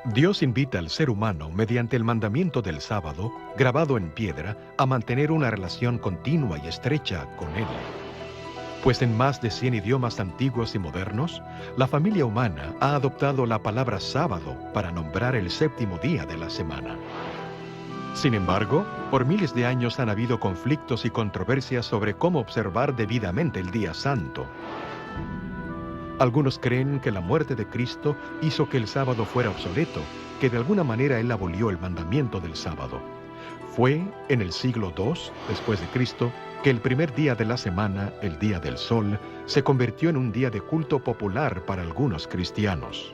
Dios invita al ser humano, mediante el mandamiento del sábado, grabado en piedra, a mantener una relación continua y estrecha con Él. Pues en más de 100 idiomas antiguos y modernos, la familia humana ha adoptado la palabra sábado para nombrar el séptimo día de la semana. Sin embargo, por miles de años han habido conflictos y controversias sobre cómo observar debidamente el día santo. Algunos creen que la muerte de Cristo hizo que el sábado fuera obsoleto, que de alguna manera Él abolió el mandamiento del sábado. Fue en el siglo II, después de Cristo, que el primer día de la semana, el Día del Sol, se convirtió en un día de culto popular para algunos cristianos.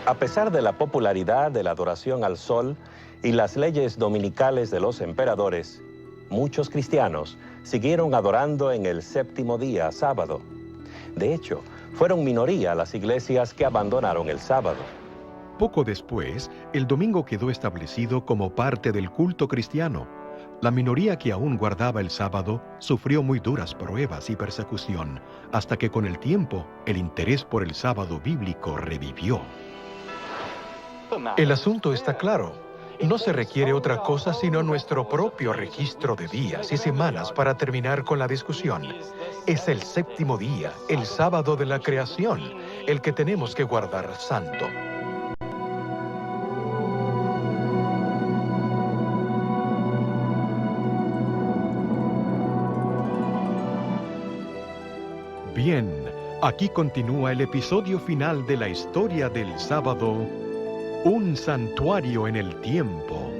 A pesar de la popularidad de la adoración al sol y las leyes dominicales de los emperadores, muchos cristianos siguieron adorando en el séptimo día, sábado. De hecho, fueron minoría las iglesias que abandonaron el sábado. Poco después, el domingo quedó establecido como parte del culto cristiano. La minoría que aún guardaba el sábado sufrió muy duras pruebas y persecución, hasta que con el tiempo el interés por el sábado bíblico revivió. El asunto está claro. No se requiere otra cosa sino nuestro propio registro de días y semanas para terminar con la discusión. Es el séptimo día, el sábado de la creación, el que tenemos que guardar santo. Bien, aquí continúa el episodio final de la historia del sábado, un santuario en el tiempo.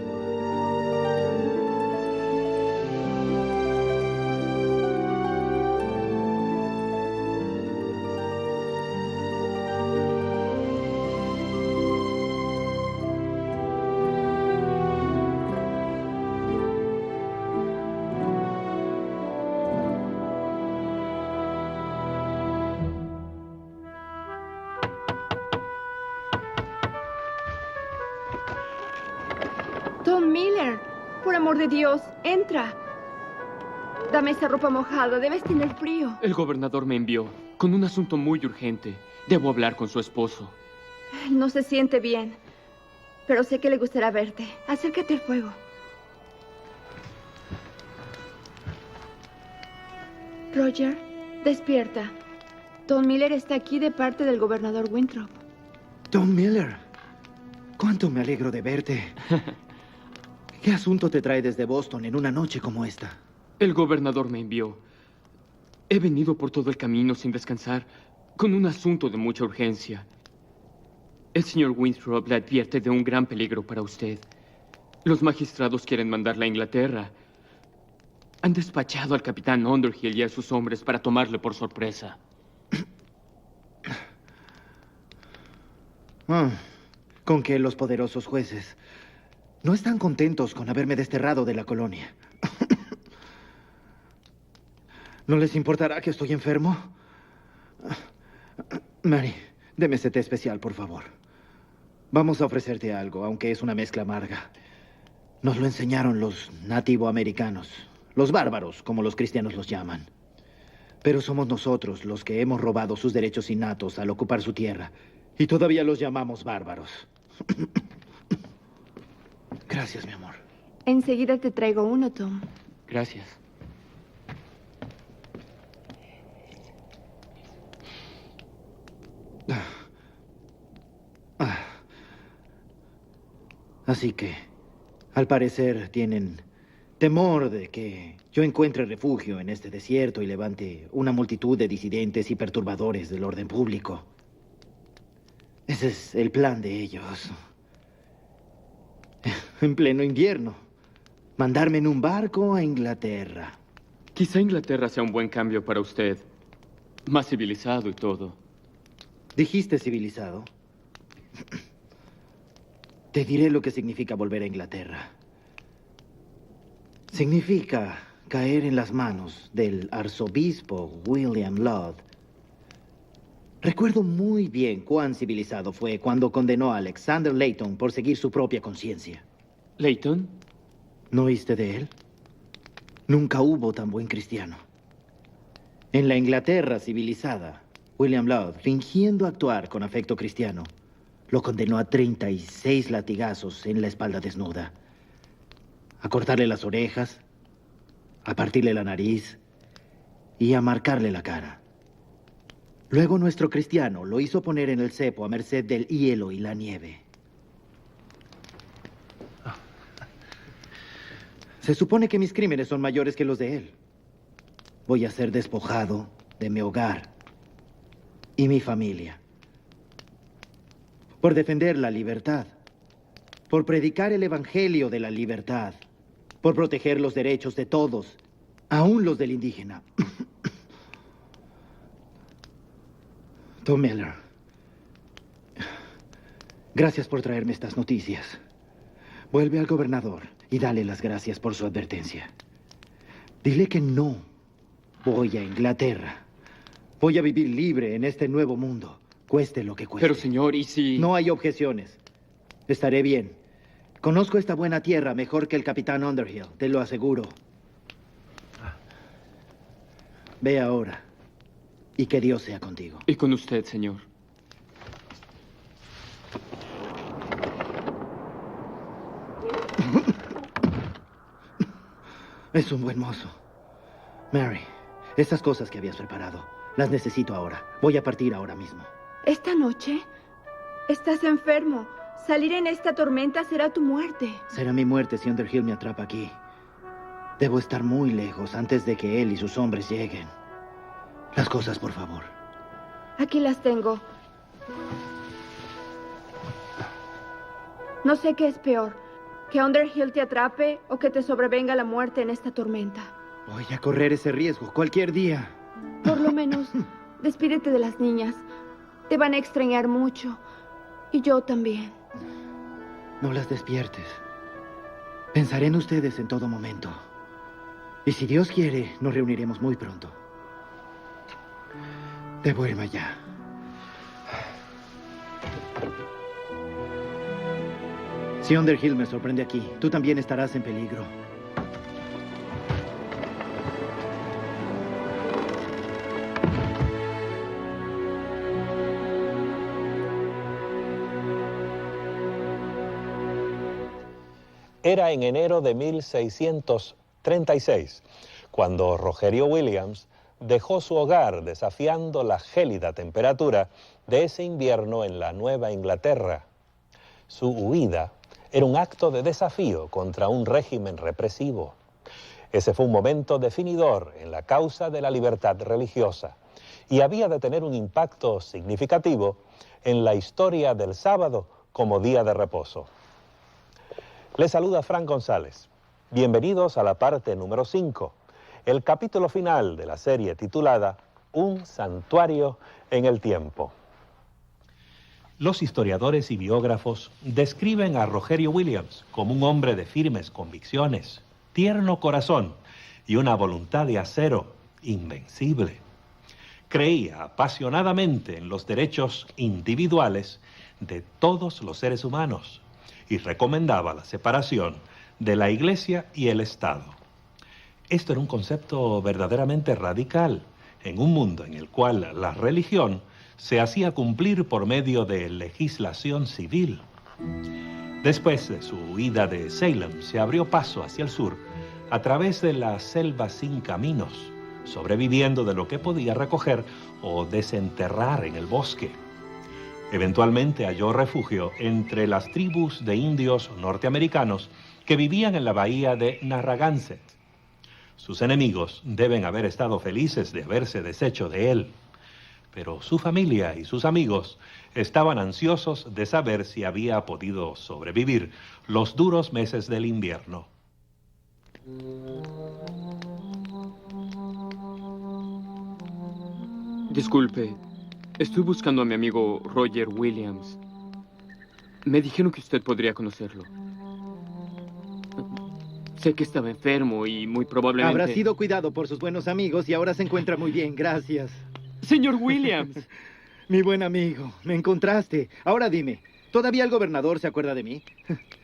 Tom Miller, por amor de Dios, entra. Dame esa ropa mojada, debes tener frío. El gobernador me envió con un asunto muy urgente. Debo hablar con su esposo. No se siente bien, pero sé que le gustará verte. Acércate al fuego. Roger, despierta. Tom Miller está aquí de parte del gobernador Winthrop. Tom Miller, cuánto me alegro de verte. ¿Qué asunto te trae desde Boston en una noche como esta? El gobernador me envió. He venido por todo el camino sin descansar, con un asunto de mucha urgencia. El señor Winthrop le advierte de un gran peligro para usted. Los magistrados quieren mandarla a Inglaterra. Han despachado al capitán Underhill y a sus hombres para tomarle por sorpresa. Con que los poderosos jueces no están contentos con haberme desterrado de la colonia. ¿No les importará que estoy enfermo? Mary, deme ese té especial, por favor. Vamos a ofrecerte algo, aunque es una mezcla amarga. Nos lo enseñaron los nativoamericanos, los bárbaros, como los cristianos los llaman. Pero somos nosotros los que hemos robado sus derechos innatos al ocupar su tierra. Y todavía los llamamos bárbaros. Gracias, mi amor. Enseguida te traigo uno, Tom. Gracias. Así que, al parecer, tienen temor de que yo encuentre refugio en este desierto y levante una multitud de disidentes y perturbadores del orden público. Ese es el plan de ellos. En pleno invierno, mandarme en un barco a Inglaterra. Quizá Inglaterra sea un buen cambio para usted. Más civilizado y todo. ¿Dijiste civilizado? Te diré lo que significa volver a Inglaterra. Significa caer en las manos del arzobispo William Laud. Recuerdo muy bien cuán civilizado fue cuando condenó a Alexander Layton por seguir su propia conciencia. ¿Layton? ¿No oíste de él? Nunca hubo tan buen cristiano. En la Inglaterra civilizada, William Laud, fingiendo actuar con afecto cristiano, lo condenó a 36 latigazos en la espalda desnuda, a cortarle las orejas, a partirle la nariz y a marcarle la cara. Luego nuestro cristiano lo hizo poner en el cepo a merced del hielo y la nieve. Se supone que mis crímenes son mayores que los de él. Voy a ser despojado de mi hogar y mi familia. Por defender la libertad. Por predicar el evangelio de la libertad. Por proteger los derechos de todos, aún los del indígena. Tom Miller, gracias por traerme estas noticias. Vuelve al gobernador y dale las gracias por su advertencia. Dile que no voy a Inglaterra. Voy a vivir libre en este nuevo mundo, cueste lo que cueste. Pero, señor, ¿y si...? No hay objeciones. Estaré bien. Conozco esta buena tierra mejor que el capitán Underhill, te lo aseguro. Ve ahora. Y que Dios sea contigo. Y con usted, señor. Es un buen mozo. Mary, estas cosas que habías preparado, las necesito ahora. Voy a partir ahora mismo. ¿Esta noche? Estás enfermo. Salir en esta tormenta será tu muerte. Será mi muerte si Underhill me atrapa aquí. Debo estar muy lejos antes de que él y sus hombres lleguen. Las cosas, por favor. Aquí las tengo. No sé qué es peor, que Underhill te atrape o que te sobrevenga la muerte en esta tormenta. Voy a correr ese riesgo cualquier día. Por lo menos, despídete de las niñas. Te van a extrañar mucho. Y yo también. No las despiertes. Pensaré en ustedes en todo momento. Y si Dios quiere, nos reuniremos muy pronto. Debo irme ya. Si Underhill me sorprende aquí, tú también estarás en peligro. Era en enero de 1636, cuando Rogerio Williams dejó su hogar desafiando la gélida temperatura de ese invierno en la Nueva Inglaterra. Su huida era un acto de desafío contra un régimen represivo. Ese fue un momento definidor en la causa de la libertad religiosa y había de tener un impacto significativo en la historia del sábado como día de reposo. Les saluda Frank González. Bienvenidos a la parte número 5, el capítulo final de la serie titulada Un santuario en el tiempo. Los historiadores y biógrafos describen a Rogerio Williams como un hombre de firmes convicciones, tierno corazón y una voluntad de acero invencible. Creía apasionadamente en los derechos individuales de todos los seres humanos y recomendaba la separación de la Iglesia y el Estado. Esto era un concepto verdaderamente radical en un mundo en el cual la religión se hacía cumplir por medio de legislación civil. Después de su huida de Salem, se abrió paso hacia el sur a través de la selva sin caminos, sobreviviendo de lo que podía recoger o desenterrar en el bosque. Eventualmente halló refugio entre las tribus de indios norteamericanos que vivían en la bahía de Narragansett. Sus enemigos deben haber estado felices de haberse deshecho de él, pero su familia y sus amigos estaban ansiosos de saber si había podido sobrevivir los duros meses del invierno. Disculpe, estoy buscando a mi amigo Roger Williams. Me dijeron que usted podría conocerlo. Sé que estaba enfermo y muy probablemente... Habrá sido cuidado por sus buenos amigos y ahora se encuentra muy bien, gracias. ¡Señor Williams! Mi buen amigo, me encontraste. Ahora dime, ¿todavía el gobernador se acuerda de mí?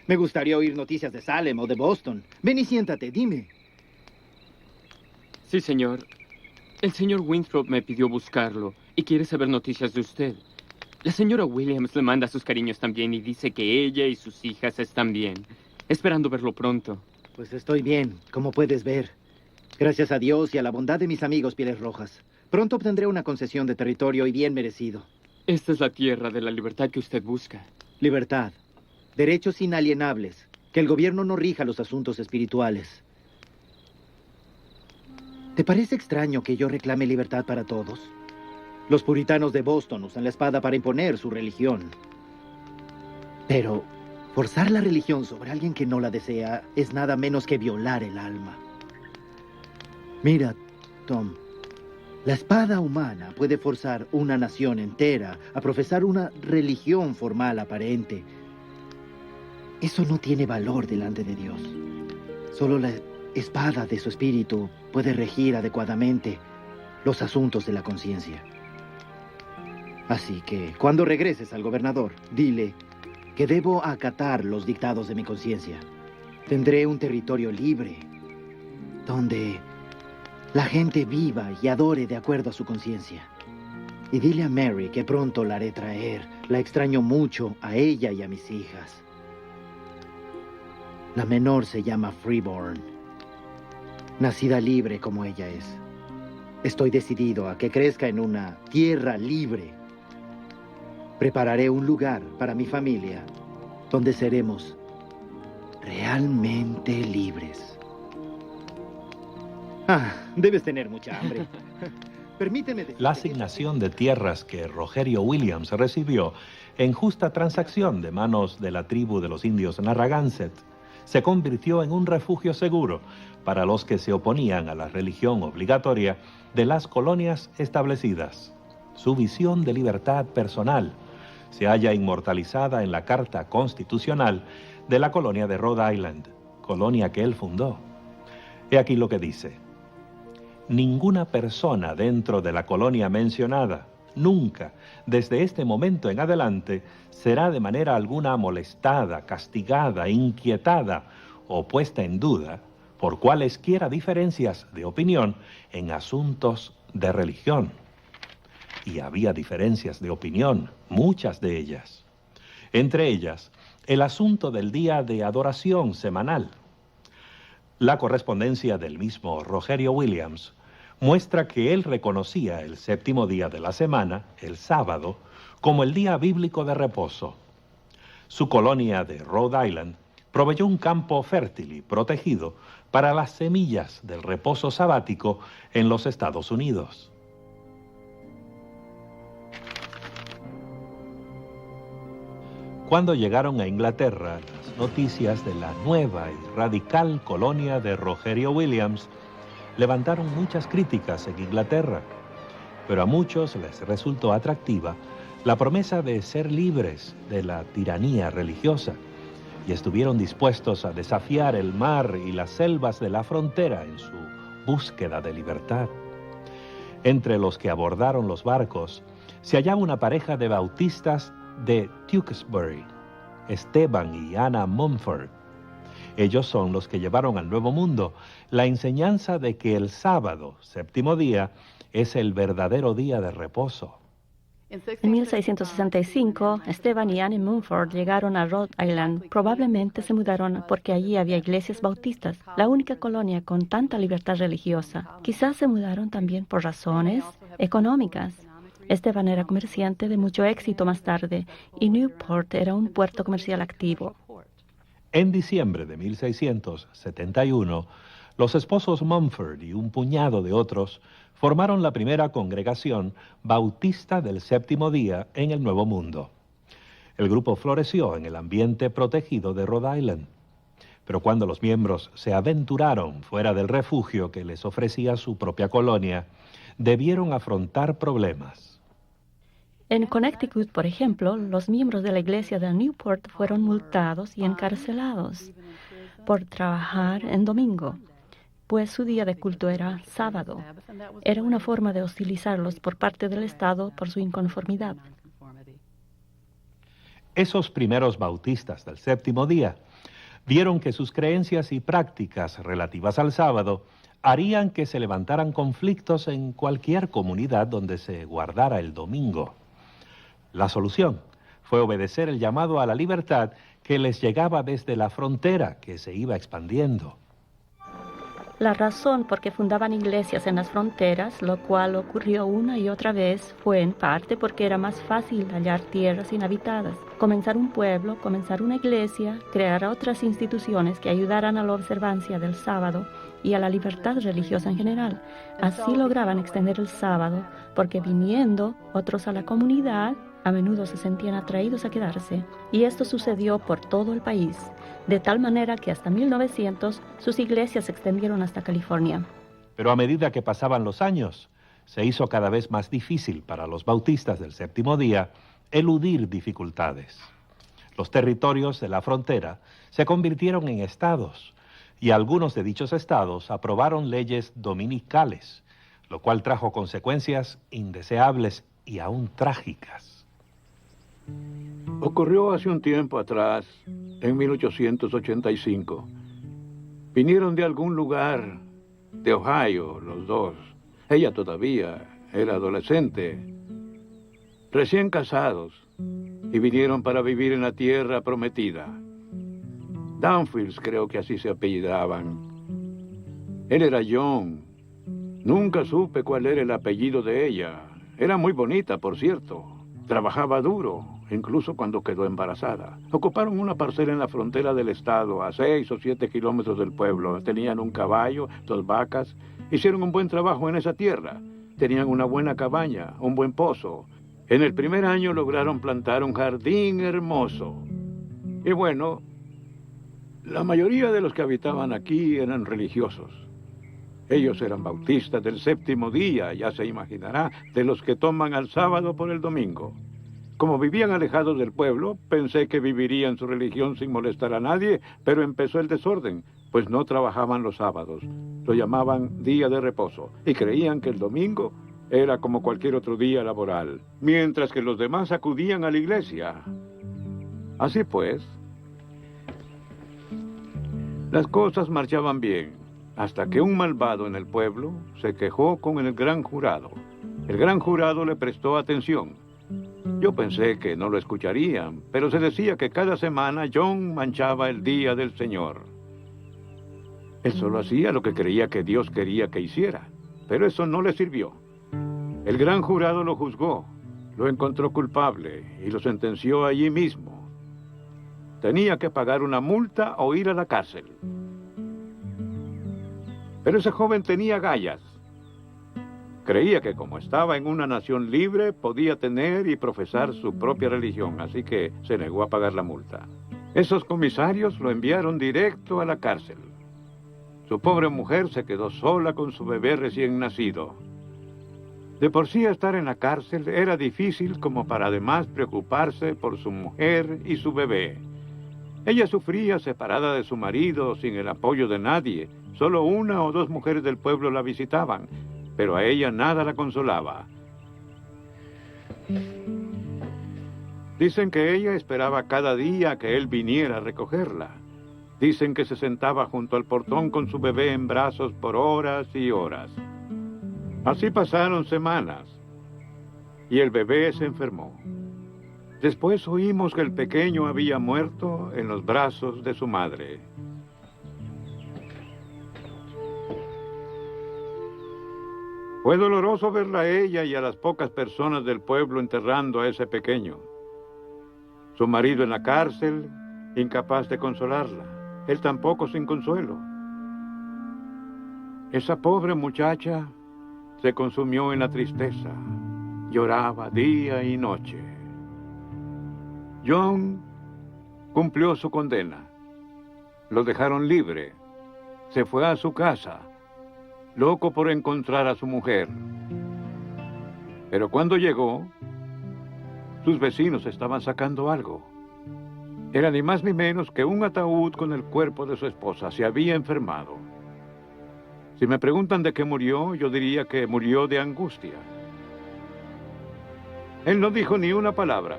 Me gustaría oír noticias de Salem o de Boston. Ven y siéntate, dime. Sí, señor. El señor Winthrop me pidió buscarlo y quiere saber noticias de usted. La señora Williams le manda sus cariños también y dice que ella y sus hijas están bien. Esperando verlo pronto. Pues estoy bien, como puedes ver. Gracias a Dios y a la bondad de mis amigos Pieles Rojas. Pronto obtendré una concesión de territorio y bien merecido. Esta es la tierra de la libertad que usted busca. Libertad. Derechos inalienables. Que el gobierno no rija los asuntos espirituales. ¿Te parece extraño que yo reclame libertad para todos? Los puritanos de Boston usan la espada para imponer su religión. Pero forzar la religión sobre alguien que no la desea es nada menos que violar el alma. Mira, Tom, la espada humana puede forzar una nación entera a profesar una religión formal aparente. Eso no tiene valor delante de Dios. Solo la espada de su espíritu puede regir adecuadamente los asuntos de la conciencia. Así que, cuando regreses al gobernador, dile que debo acatar los dictados de mi conciencia. Tendré un territorio libre, donde la gente viva y adore de acuerdo a su conciencia. Y dile a Mary que pronto la haré traer. La extraño mucho a ella y a mis hijas. La menor se llama Freeborn, nacida libre como ella es. Estoy decidido a que crezca en una tierra libre. Prepararé un lugar para mi familia donde seremos realmente libres. Debes tener mucha hambre. Permíteme decirte La asignación de tierras que Rogerio Williams recibió en justa transacción de manos de la tribu de los indios Narragansett se convirtió en un refugio seguro para los que se oponían a la religión obligatoria de las colonias establecidas. Su visión de libertad personal se halla inmortalizada en la Carta Constitucional de la colonia de Rhode Island, colonia que él fundó. He aquí lo que dice: ninguna persona dentro de la colonia mencionada, nunca, desde este momento en adelante, será de manera alguna molestada, castigada, inquietada o puesta en duda por cualesquiera diferencias de opinión en asuntos de religión. Y había diferencias de opinión, muchas de ellas. Entre ellas, el asunto del día de adoración semanal. La correspondencia del mismo Rogerio Williams muestra que él reconocía el séptimo día de la semana, el sábado, como el día bíblico de reposo. Su colonia de Rhode Island proveyó un campo fértil y protegido para las semillas del reposo sabático en los Estados Unidos. Cuando llegaron a Inglaterra las noticias de la nueva y radical colonia de Rogerio Williams, levantaron muchas críticas en Inglaterra, pero a muchos les resultó atractiva la promesa de ser libres de la tiranía religiosa y estuvieron dispuestos a desafiar el mar y las selvas de la frontera en su búsqueda de libertad. Entre los que abordaron los barcos se hallaba una pareja de bautistas de Tewkesbury, Esteban y Anna Mumford. Ellos son los que llevaron al Nuevo Mundo la enseñanza de que el sábado, séptimo día, es el verdadero día de reposo. En 1665, Esteban y Anne Mumford llegaron a Rhode Island. Probablemente se mudaron porque allí había iglesias bautistas, la única colonia con tanta libertad religiosa. Quizás se mudaron también por razones económicas. Esteban era comerciante de mucho éxito más tarde y Newport era un puerto comercial activo. En diciembre de 1671, los esposos Mumford y un puñado de otros formaron la primera congregación bautista del séptimo día en el Nuevo Mundo. El grupo floreció en el ambiente protegido de Rhode Island, pero cuando los miembros se aventuraron fuera del refugio que les ofrecía su propia colonia, debieron afrontar problemas. En Connecticut, por ejemplo, los miembros de la iglesia de Newport fueron multados y encarcelados por trabajar en domingo, pues su día de culto era sábado. Era una forma de hostilizarlos por parte del Estado por su inconformidad. Esos primeros bautistas del séptimo día vieron que sus creencias y prácticas relativas al sábado harían que se levantaran conflictos en cualquier comunidad donde se guardara el domingo. La solución fue obedecer el llamado a la libertad que les llegaba desde la frontera que se iba expandiendo. La razón por qué fundaban iglesias en las fronteras, lo cual ocurrió una y otra vez, fue en parte porque era más fácil hallar tierras inhabitadas, comenzar un pueblo, comenzar una iglesia, crear otras instituciones que ayudaran a la observancia del sábado y a la libertad religiosa en general. Así lograban extender el sábado, porque viniendo otros a la comunidad, a menudo se sentían atraídos a quedarse. Y esto sucedió por todo el país, de tal manera que hasta 1900 sus iglesias se extendieron hasta California. Pero a medida que pasaban los años, se hizo cada vez más difícil para los bautistas del séptimo día eludir dificultades. Los territorios de la frontera se convirtieron en estados, y algunos de dichos estados aprobaron leyes dominicales, lo cual trajo consecuencias indeseables y aún trágicas. Ocurrió hace un tiempo atrás, en 1885. Vinieron de algún lugar, de Ohio, los dos. Ella todavía era adolescente, recién casados, y vinieron para vivir en la tierra prometida. Dunfields, creo que así se apellidaban. Él era John. Nunca supe cuál era el apellido de ella. Era muy bonita, por cierto. Trabajaba duro, incluso cuando quedó embarazada. Ocuparon una parcela en la frontera del estado, a 6 o 7 kilómetros del pueblo. Tenían un caballo, 2 vacas. Hicieron un buen trabajo en esa tierra. Tenían una buena cabaña, un buen pozo. En el primer año lograron plantar un jardín hermoso. Y bueno, la mayoría de los que habitaban aquí eran religiosos. Ellos eran bautistas del séptimo día, ya se imaginará, de los que toman al sábado por el domingo. Como vivían alejados del pueblo, pensé que vivirían su religión sin molestar a nadie, pero empezó el desorden, pues no trabajaban los sábados. Lo llamaban día de reposo y creían que el domingo era como cualquier otro día laboral, mientras que los demás acudían a la iglesia. Así pues, las cosas marchaban bien, hasta que un malvado en el pueblo se quejó con el gran jurado. El gran jurado le prestó atención. Yo pensé que no lo escucharían, pero se decía que cada semana John manchaba el día del Señor. Él solo hacía lo que creía que Dios quería que hiciera, pero eso no le sirvió. El gran jurado lo juzgó, lo encontró culpable y lo sentenció allí mismo. Tenía que pagar una multa o ir a la cárcel. Pero ese joven tenía agallas. Creía que como estaba en una nación libre, podía tener y profesar su propia religión, así que se negó a pagar la multa. Esos comisarios lo enviaron directo a la cárcel. Su pobre mujer se quedó sola con su bebé recién nacido. De por sí estar en la cárcel era difícil como para además preocuparse por su mujer y su bebé. Ella sufría separada de su marido, sin el apoyo de nadie. Solo 1 o 2 mujeres del pueblo la visitaban, pero a ella nada la consolaba. Dicen que ella esperaba cada día que él viniera a recogerla. Dicen que se sentaba junto al portón con su bebé en brazos por horas y horas. Así pasaron semanas, y el bebé se enfermó. Después oímos que el pequeño había muerto en los brazos de su madre. Fue doloroso verla a ella y a las pocas personas del pueblo enterrando a ese pequeño. Su marido en la cárcel, incapaz de consolarla. Él tampoco sin consuelo. Esa pobre muchacha se consumió en la tristeza. Lloraba día y noche. John cumplió su condena. Lo dejaron libre. Se fue a su casa, loco por encontrar a su mujer. Pero cuando llegó, sus vecinos estaban sacando algo. Era ni más ni menos que un ataúd con el cuerpo de su esposa. Se había enfermado. Si me preguntan de qué murió, yo diría que murió de angustia. Él no dijo ni una palabra.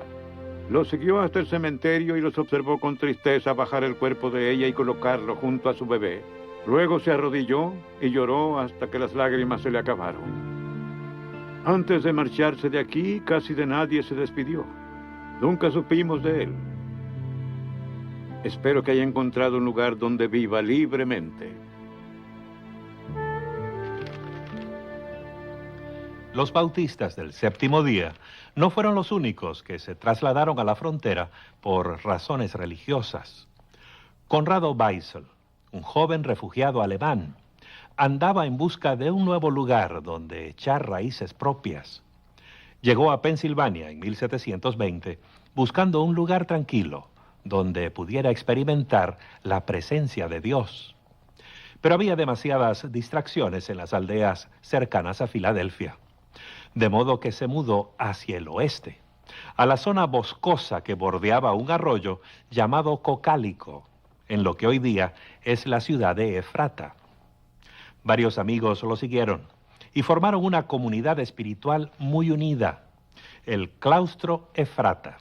Los siguió hasta el cementerio y los observó con tristeza bajar el cuerpo de ella y colocarlo junto a su bebé. Luego se arrodilló y lloró hasta que las lágrimas se le acabaron. Antes de marcharse de aquí, casi de nadie se despidió. Nunca supimos de él. Espero que haya encontrado un lugar donde viva libremente. Los bautistas del séptimo día no fueron los únicos que se trasladaron a la frontera por razones religiosas. Conrado Weissel, un joven refugiado alemán, andaba en busca de un nuevo lugar donde echar raíces propias. Llegó a Pensilvania en 1720 buscando un lugar tranquilo donde pudiera experimentar la presencia de Dios. Pero había demasiadas distracciones en las aldeas cercanas a Filadelfia, de modo que se mudó hacia el oeste, a la zona boscosa que bordeaba un arroyo llamado Cocalico, en lo que hoy día es la ciudad de Efrata. Varios amigos lo siguieron y formaron una comunidad espiritual muy unida, el Claustro Efrata.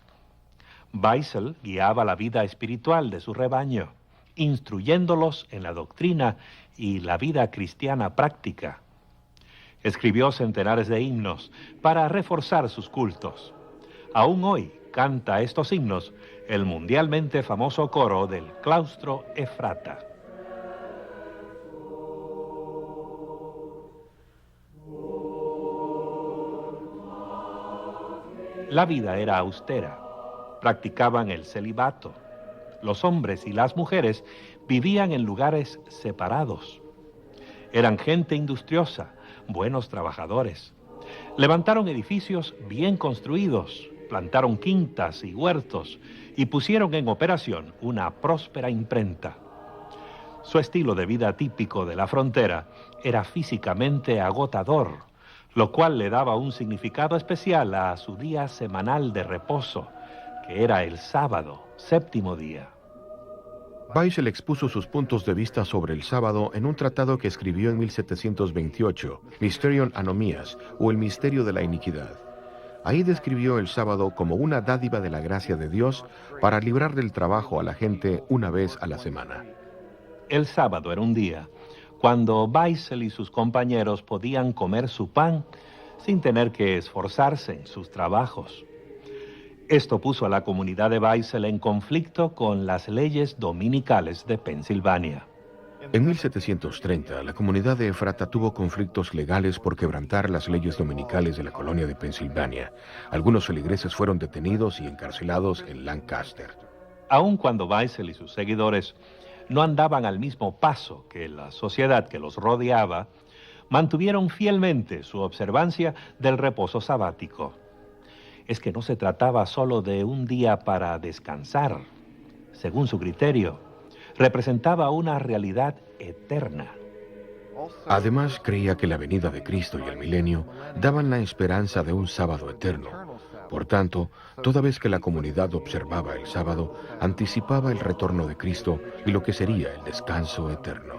Weissel guiaba la vida espiritual de su rebaño, instruyéndolos en la doctrina y la vida cristiana práctica. Escribió centenares de himnos para reforzar sus cultos. Aún hoy canta estos himnos el mundialmente famoso coro del Claustro Efrata. La vida era austera. Practicaban el celibato. Los hombres y las mujeres vivían en lugares separados. Eran gente industriosa, buenos trabajadores. Levantaron edificios bien construidos, plantaron quintas y huertos y pusieron en operación una próspera imprenta. Su estilo de vida típico de la frontera era físicamente agotador, lo cual le daba un significado especial a su día semanal de reposo, que era el sábado, séptimo día. Weissel expuso sus puntos de vista sobre el sábado en un tratado que escribió en 1728, Mysterion Anomias, o el misterio de la iniquidad. Ahí describió el sábado como una dádiva de la gracia de Dios para librar del trabajo a la gente una vez a la semana. El sábado era un día cuando Weissel y sus compañeros podían comer su pan sin tener que esforzarse en sus trabajos. Esto puso a la comunidad de Weissel en conflicto con las leyes dominicales de Pensilvania. En 1730, la comunidad de Efrata tuvo conflictos legales por quebrantar las leyes dominicales de la colonia de Pensilvania. Algunos feligreses fueron detenidos y encarcelados en Lancaster. Aun cuando Weissel y sus seguidores no andaban al mismo paso que la sociedad que los rodeaba, mantuvieron fielmente su observancia del reposo sabático. Es que no se trataba solo de un día para descansar. Según su criterio, representaba una realidad eterna. Además, creía que la venida de Cristo y el milenio daban la esperanza de un sábado eterno. Por tanto, toda vez que la comunidad observaba el sábado, anticipaba el retorno de Cristo y lo que sería el descanso eterno.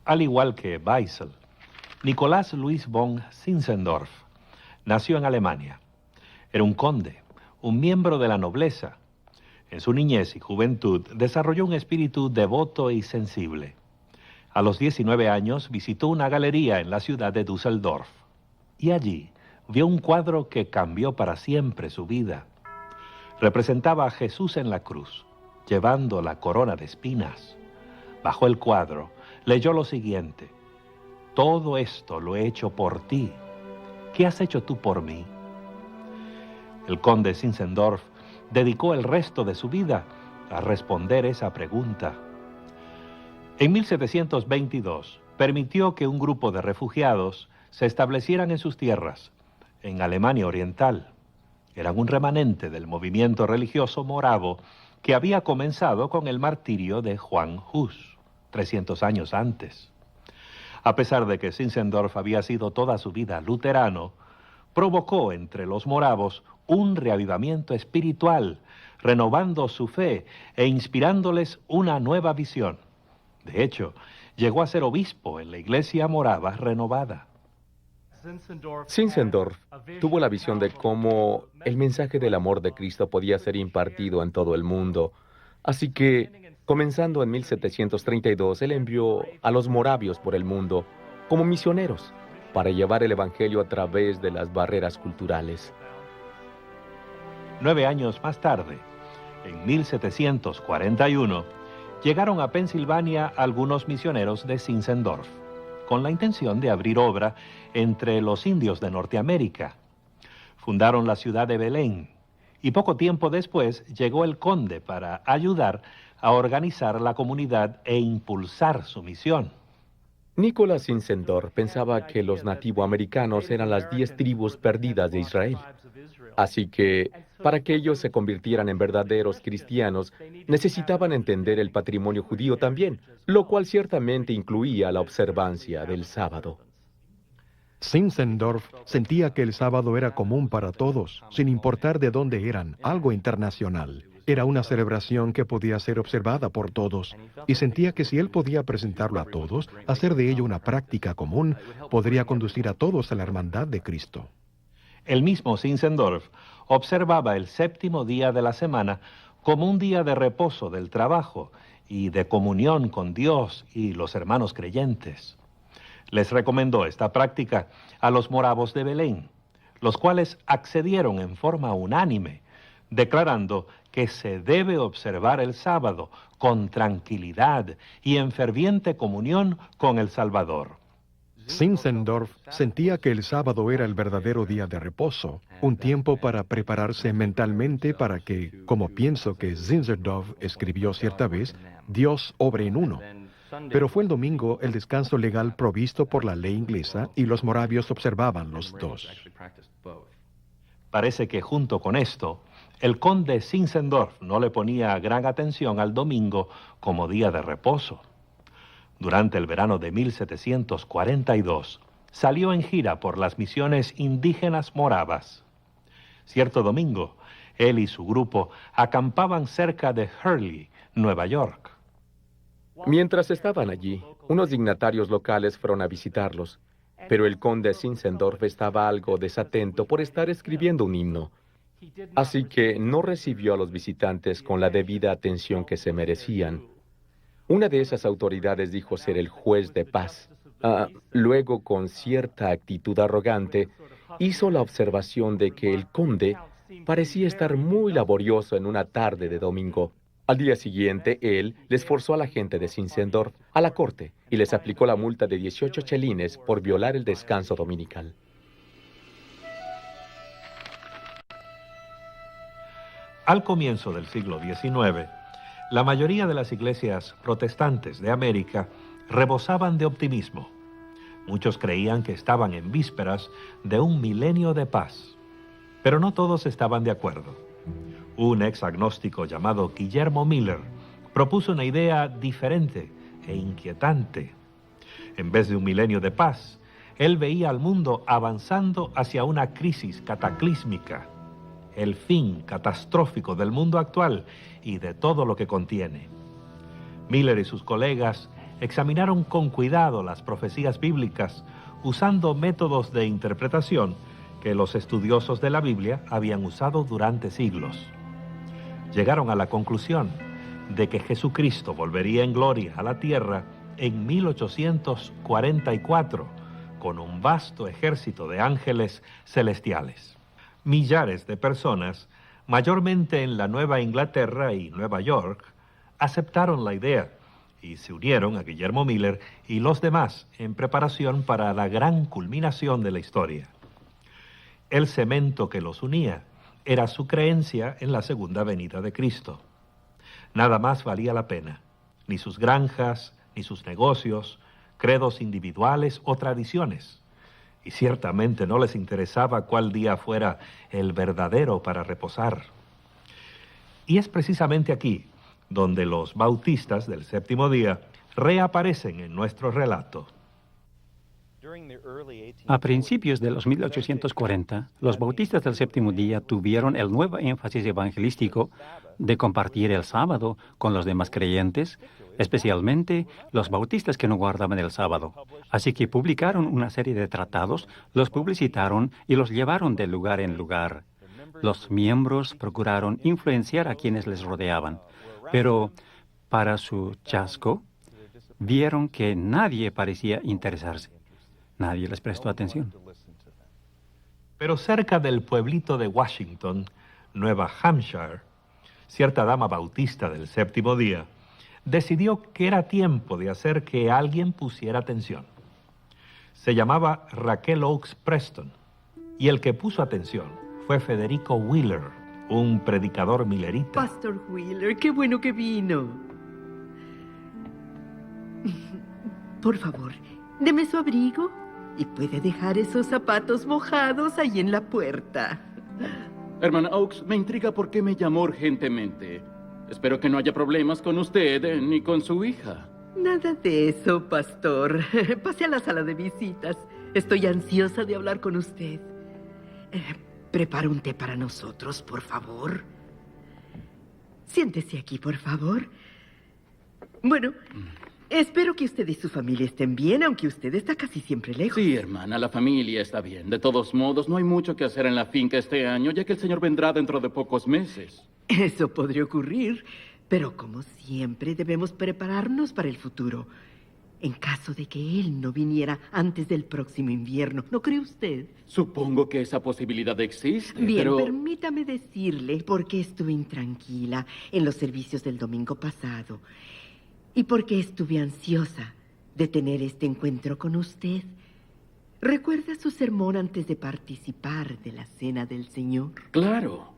Al igual que Weissel, Nicolás Luis von Zinzendorf nació en Alemania. Era un conde, un miembro de la nobleza. En su niñez y juventud desarrolló un espíritu devoto y sensible. A los 19 años visitó una galería en la ciudad de Düsseldorf y allí vio un cuadro que cambió para siempre su vida. Representaba a Jesús en la cruz, llevando la corona de espinas. Bajo el cuadro leyó lo siguiente: todo esto lo he hecho por ti. ¿Qué has hecho tú por mí? El conde Zinzendorf dedicó el resto de su vida a responder esa pregunta. En 1722 permitió que un grupo de refugiados se establecieran en sus tierras, en Alemania Oriental. Eran un remanente del movimiento religioso moravo que había comenzado con el martirio de Juan Hus, 300 años antes. A pesar de que Zinzendorf había sido toda su vida luterano, provocó entre los moravos un reavivamiento espiritual, renovando su fe e inspirándoles una nueva visión. De hecho, llegó a ser obispo en la iglesia morava renovada. Zinzendorf tuvo la visión de cómo el mensaje del amor de Cristo podía ser impartido en todo el mundo. Así que Comenzando en 1732, él envió a los moravios por el mundo como misioneros para llevar el evangelio a través de las barreras culturales. 9 años más tarde, en 1741, llegaron a Pensilvania algunos misioneros de Zinzendorf, con la intención de abrir obra entre los indios de Norteamérica. Fundaron la ciudad de Belén, y poco tiempo después llegó el conde para ayudar a organizar la comunidad e impulsar su misión. Nicholas Zinzendorf pensaba que los nativoamericanos eran las 10 tribus perdidas de Israel. Así que, para que ellos se convirtieran en verdaderos cristianos, necesitaban entender el patrimonio judío también, lo cual ciertamente incluía la observancia del sábado. Zinzendorf sentía que el sábado era común para todos, sin importar de dónde eran, algo internacional. Era una celebración que podía ser observada por todos, y sentía que si él podía presentarlo a todos, hacer de ello una práctica común, podría conducir a todos a la hermandad de Cristo. El mismo Zinzendorf observaba el 7º día de la semana como un día de reposo del trabajo y de comunión con Dios y los hermanos creyentes. Les recomendó esta práctica a los moravos de Belén, los cuales accedieron en forma unánime, declarando que se debe observar el sábado con tranquilidad y en ferviente comunión con el Salvador. Zinzendorf sentía que el sábado era el verdadero día de reposo, un tiempo para prepararse mentalmente para que, como pienso que Zinzendorf escribió cierta vez, Dios obre en uno. Pero fue el domingo el descanso legal provisto por la ley inglesa y los moravios observaban los dos. Parece que junto con esto, el conde Zinzendorf no le ponía gran atención al domingo como día de reposo. Durante el verano de 1742, salió en gira por las misiones indígenas moravas. Cierto domingo, él y su grupo acampaban cerca de Hurley, Nueva York. Mientras estaban allí, unos dignatarios locales fueron a visitarlos, pero el conde Zinzendorf estaba algo desatento por estar escribiendo un himno. Así que no recibió a los visitantes con la debida atención que se merecían. Una de esas autoridades dijo ser el juez de paz. Luego, con cierta actitud arrogante, hizo la observación de que el conde parecía estar muy laborioso en una tarde de domingo. Al día siguiente, él les forzó a la gente de Zinzendorf a la corte y les aplicó la multa de 18 chelines por violar el descanso dominical. Al comienzo del siglo XIX, la mayoría de las iglesias protestantes de América rebosaban de optimismo. Muchos creían que estaban en vísperas de un milenio de paz, pero no todos estaban de acuerdo. Un ex agnóstico llamado Guillermo Miller propuso una idea diferente e inquietante. En vez de un milenio de paz, él veía al mundo avanzando hacia una crisis cataclísmica, el fin catastrófico del mundo actual y de todo lo que contiene. Miller y sus colegas examinaron con cuidado las profecías bíblicas usando métodos de interpretación que los estudiosos de la Biblia habían usado durante siglos. Llegaron a la conclusión de que Jesucristo volvería en gloria a la tierra en 1844 con un vasto ejército de ángeles celestiales. Millares de personas, mayormente en la Nueva Inglaterra y Nueva York, aceptaron la idea y se unieron a Guillermo Miller y los demás en preparación para la gran culminación de la historia. El cemento que los unía era su creencia en la segunda venida de Cristo. Nada más valía la pena, ni sus granjas, ni sus negocios, credos individuales o tradiciones. Y ciertamente no les interesaba cuál día fuera el verdadero para reposar. Y es precisamente aquí donde los bautistas del 7º día reaparecen en nuestro relato. A principios de los 1840, los bautistas del 7º día tuvieron el nuevo énfasis evangelístico de compartir el sábado con los demás creyentes, especialmente los bautistas que no guardaban el sábado. Así que publicaron una serie de tratados, los publicitaron y los llevaron de lugar en lugar. Los miembros procuraron influenciar a quienes les rodeaban, pero Para su chasco, vieron que nadie parecía interesarse. Nadie les prestó atención. Pero cerca del pueblito de Washington, Nueva Hampshire, cierta dama bautista del séptimo día decidió que era tiempo de hacer que alguien pusiera atención. Se llamaba Raquel Oakes Preston, y el que puso atención fue Federico Wheeler, un predicador millerita. Pastor Wheeler, qué bueno que vino. Por favor, deme su abrigo y puede dejar esos zapatos mojados ahí en la puerta. Hermana Oakes, me intriga por qué me llamó urgentemente. Espero que no haya problemas con usted ni con su hija. Nada de eso, pastor. Pase a la sala de visitas. Estoy ansiosa de hablar con usted. Prepara un té para nosotros, por favor. Siéntese aquí, por favor. Bueno, espero que usted y su familia estén bien, aunque usted está casi siempre lejos. Sí, hermana, la familia está bien. De todos modos, no hay mucho que hacer en la finca este año, ya que el señor vendrá dentro de pocos meses. Eso podría ocurrir, pero como siempre debemos prepararnos para el futuro. En caso de que él no viniera antes del próximo invierno, ¿no cree usted? Supongo que esa posibilidad existe, Bien, pero... permítame decirle por qué estuve intranquila en los servicios del domingo pasado y por qué estuve ansiosa de tener este encuentro con usted. ¿Recuerda su sermón antes de participar de la Cena del Señor? Claro.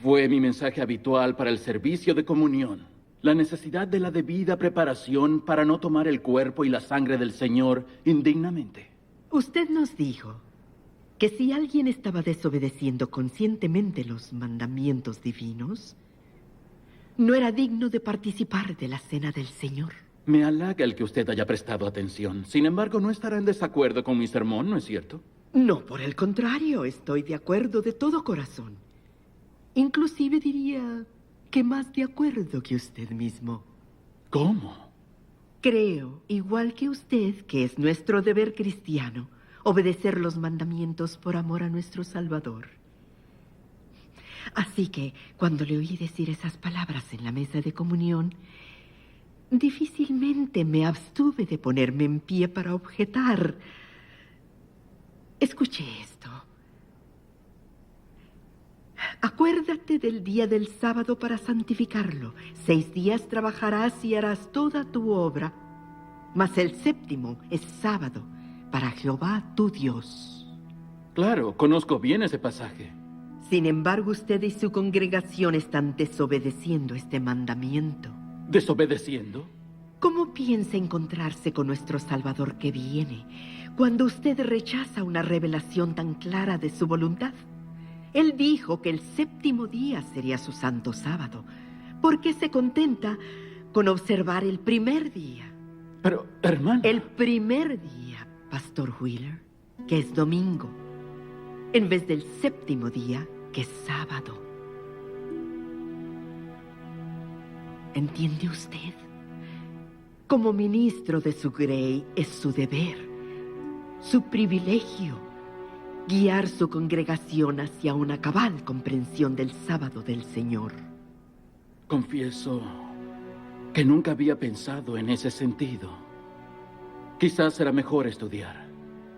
Fue mi mensaje habitual para el servicio de comunión. La necesidad de la debida preparación para no tomar el cuerpo y la sangre del Señor indignamente. Usted nos dijo que si alguien estaba desobedeciendo conscientemente los mandamientos divinos, no era digno de participar de la Cena del Señor. Me halaga el que usted haya prestado atención. Sin embargo, no estará en desacuerdo con mi sermón, ¿no es cierto? No, por el contrario, estoy de acuerdo de todo corazón. Inclusive diría que más de acuerdo que usted mismo. ¿Cómo? Creo, igual que usted, que es nuestro deber cristiano obedecer los mandamientos por amor a nuestro Salvador. Así que, cuando le oí decir esas palabras en la mesa de comunión, difícilmente me abstuve de ponerme en pie para objetar. Escuche esto. Acuérdate del día del sábado para santificarlo. 6 días trabajarás y harás toda tu obra, mas el séptimo es sábado para Jehová tu Dios. Claro, conozco bien ese pasaje. Sin embargo, usted y su congregación están desobedeciendo este mandamiento. ¿Desobedeciendo? ¿Cómo piensa encontrarse con nuestro Salvador que viene cuando usted rechaza una revelación tan clara de su voluntad? Él dijo que el séptimo día sería su santo sábado. ¿Por qué se contenta con observar el primer día? Pero, hermano... El primer día, Pastor Wheeler, que es domingo, en vez del séptimo día, que es sábado. ¿Entiende usted? Como ministro de su Grey, es su deber, su privilegio, guiar su congregación hacia una cabal comprensión del sábado del Señor. Confieso que nunca había pensado en ese sentido. Quizás será mejor estudiar.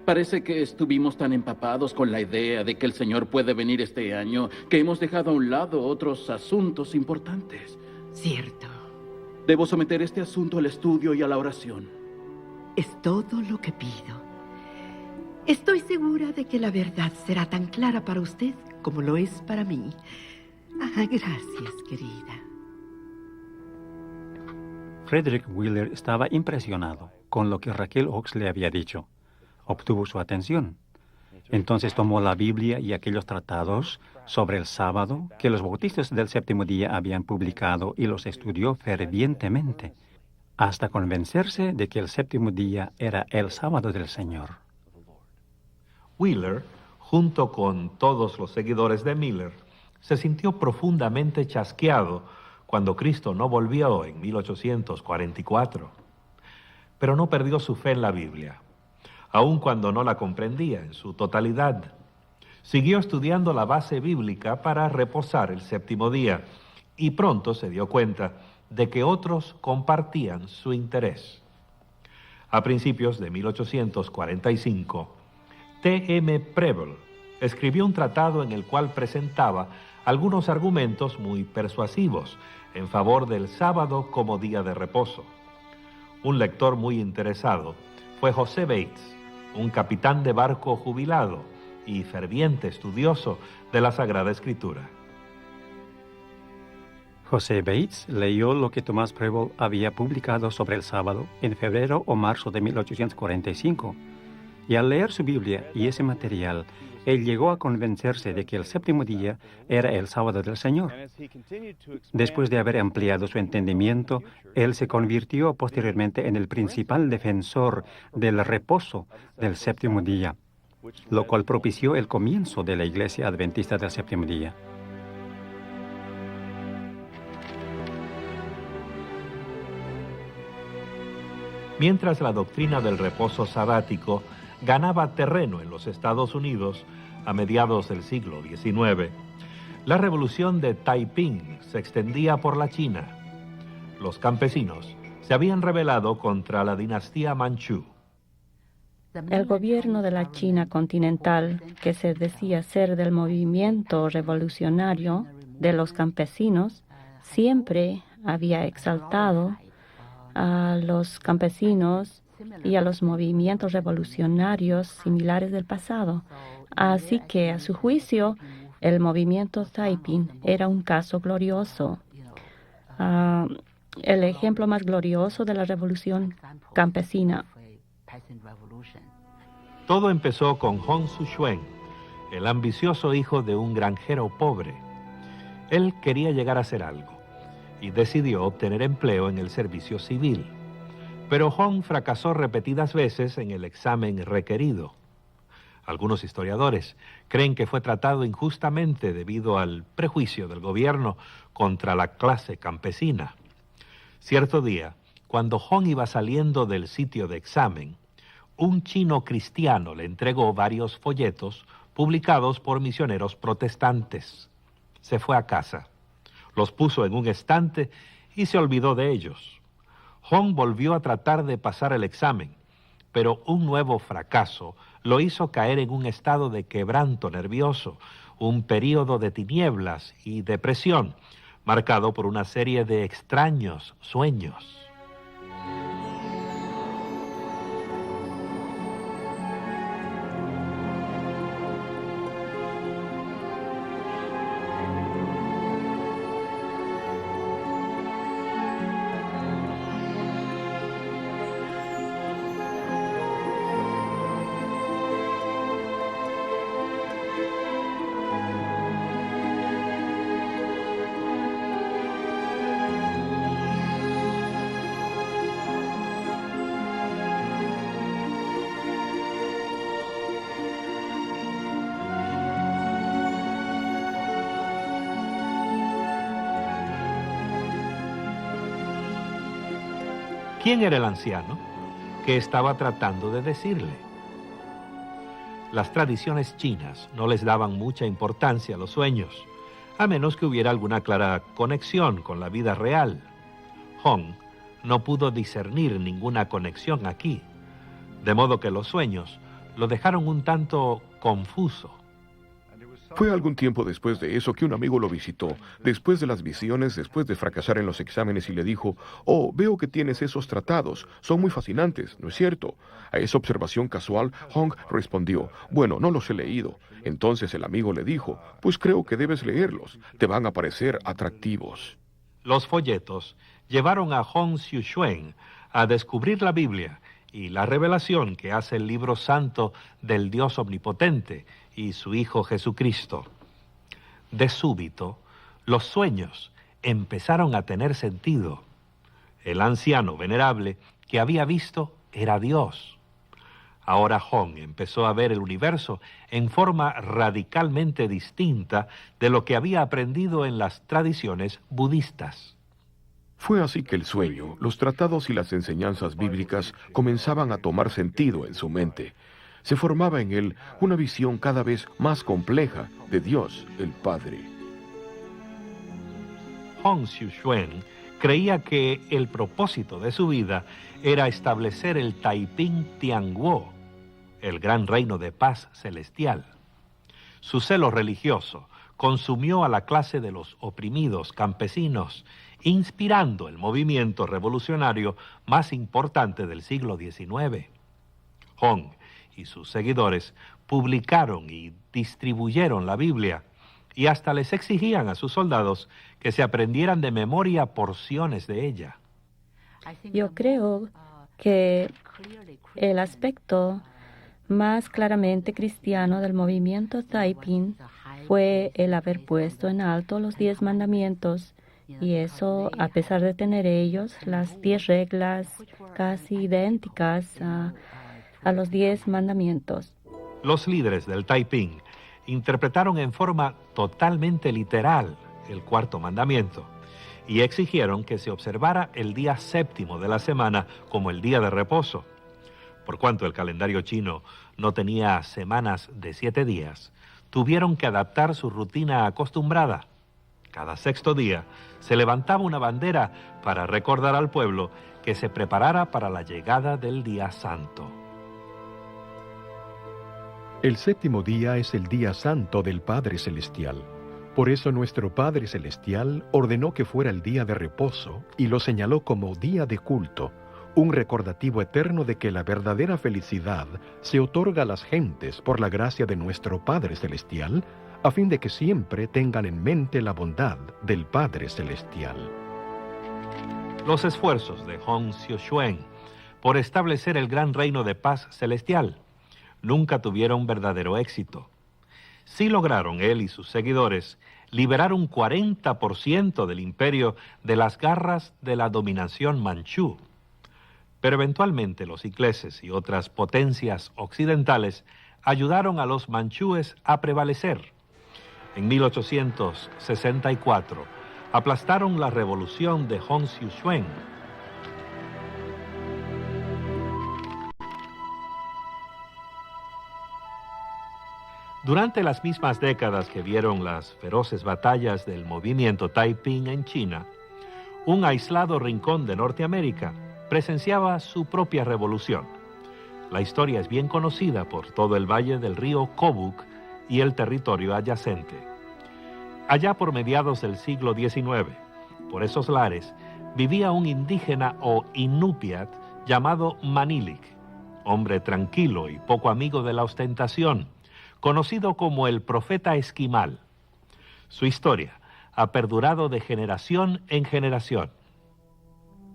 Parece que estuvimos tan empapados con la idea de que el Señor puede venir este año que hemos dejado a un lado otros asuntos importantes. Cierto. Debo someter este asunto al estudio y a la oración. Es todo lo que pido. Estoy segura de que la verdad será tan clara para usted como lo es para mí. Gracias, querida. Frederick Wheeler estaba impresionado con lo que Raquel Oakes le había dicho. Obtuvo su atención. Entonces tomó la Biblia y aquellos tratados sobre el sábado que los bautistas del séptimo día habían publicado y los estudió fervientemente, hasta convencerse de que el séptimo día era el sábado del Señor. Wheeler, junto con todos los seguidores de Miller, se sintió profundamente chasqueado cuando Cristo no volvió en 1844. Pero no perdió su fe en la Biblia, aun cuando no la comprendía en su totalidad. Siguió estudiando la base bíblica para reposar el séptimo día y pronto se dio cuenta de que otros compartían su interés. A principios de 1845, T.M. Preble escribió un tratado en el cual presentaba algunos argumentos muy persuasivos en favor del sábado como día de reposo. Un lector muy interesado fue José Bates, un capitán de barco jubilado y ferviente estudioso de la Sagrada Escritura. José Bates leyó lo que Thomas Preble había publicado sobre el sábado en febrero o marzo de 1845, y al leer su Biblia y ese material, él llegó a convencerse de que el séptimo día era el sábado del Señor. Después de haber ampliado su entendimiento, él se convirtió posteriormente en el principal defensor del reposo del séptimo día, lo cual propició el comienzo de la Iglesia Adventista del Séptimo Día. Mientras la doctrina del reposo sabático ganaba terreno en los Estados Unidos a mediados del siglo XIX, la revolución de Taiping se extendía por la China. Los campesinos se habían rebelado contra la dinastía Manchú. El gobierno de la China continental, que se decía ser del movimiento revolucionario de los campesinos, siempre había exaltado a los campesinos y a los movimientos revolucionarios similares del pasado. Así que, a su juicio, el movimiento Taiping era un caso glorioso. El ejemplo más glorioso de la revolución campesina. Todo empezó con Hong Xiuquan, el ambicioso hijo de un granjero pobre. Él quería llegar a ser algo y decidió obtener empleo en el servicio civil. Pero Hong fracasó repetidas veces en el examen requerido. Algunos historiadores creen que fue tratado injustamente debido al prejuicio del gobierno contra la clase campesina. Cierto día, cuando Hong iba saliendo del sitio de examen, un chino cristiano le entregó varios folletos publicados por misioneros protestantes. Se fue a casa, los puso en un estante y se olvidó de ellos. Hong volvió a tratar de pasar el examen, pero un nuevo fracaso lo hizo caer en un estado de quebranto nervioso, un período de tinieblas y depresión, marcado por una serie de extraños sueños. ¿Quién era el anciano? ¿Qué estaba tratando de decirle? Las tradiciones chinas no les daban mucha importancia a los sueños, a menos que hubiera alguna clara conexión con la vida real. Hong no pudo discernir ninguna conexión aquí, de modo que los sueños lo dejaron un tanto confuso. Fue algún tiempo después de eso que un amigo lo visitó, después de las visiones, después de fracasar en los exámenes, y le dijo: «Oh, veo que tienes esos tratados, son muy fascinantes, ¿no es cierto?». A esa observación casual, Hong respondió: «Bueno, no los he leído». Entonces el amigo le dijo: «Pues creo que debes leerlos, te van a parecer atractivos». Los folletos llevaron a Hong Xiuquan a descubrir la Biblia y la revelación que hace el libro santo del Dios omnipotente y su Hijo Jesucristo. De súbito, los sueños empezaron a tener sentido. El anciano venerable que había visto era Dios. Ahora Hong empezó a ver el universo en forma radicalmente distinta de lo que había aprendido en las tradiciones budistas. Fue así que el sueño, los tratados y las enseñanzas bíblicas comenzaban a tomar sentido en su mente. Se formaba en él una visión cada vez más compleja de Dios, el Padre. Hong Xiuquan creía que el propósito de su vida era establecer el Taiping Tianguo, el gran reino de paz celestial. Su celo religioso consumió a la clase de los oprimidos campesinos, inspirando el movimiento revolucionario más importante del siglo XIX. Hong y sus seguidores publicaron y distribuyeron la Biblia, y hasta les exigían a sus soldados que se aprendieran de memoria porciones de ella. Yo creo que el aspecto más claramente cristiano del movimiento Taiping fue el haber puesto en alto los 10 mandamientos, y eso a pesar de tener ellos las 10 reglas casi idénticas a los 10 mandamientos. Los líderes del Taiping interpretaron en forma totalmente literal el cuarto mandamiento y exigieron que se observara el día séptimo de la semana como el día de reposo. Por cuanto el calendario chino no tenía semanas de 7 días, tuvieron que adaptar su rutina acostumbrada. Cada sexto día se levantaba una bandera para recordar al pueblo que se preparara para la llegada del día santo. El séptimo día es el día santo del Padre Celestial. Por eso nuestro Padre Celestial ordenó que fuera el día de reposo y lo señaló como día de culto, un recordativo eterno de que la verdadera felicidad se otorga a las gentes por la gracia de nuestro Padre Celestial, a fin de que siempre tengan en mente la bondad del Padre Celestial. Los esfuerzos de Hong Xiuquan por establecer el gran reino de paz celestial nunca tuvieron verdadero éxito. Sí lograron él y sus seguidores liberar un 40% del imperio de las garras de la dominación manchú. Pero eventualmente los ingleses y otras potencias occidentales ayudaron a los manchúes a prevalecer. En 1864 aplastaron la revolución de Hong Xiuquan. Durante las mismas décadas que vieron las feroces batallas del movimiento Taiping en China, un aislado rincón de Norteamérica presenciaba su propia revolución. La historia es bien conocida por todo el valle del río Kobuk y el territorio adyacente. Allá por mediados del siglo XIX, por esos lares, vivía un indígena o inupiat llamado Manilik, hombre tranquilo y poco amigo de la ostentación, conocido como el profeta esquimal. Su historia ha perdurado de generación en generación.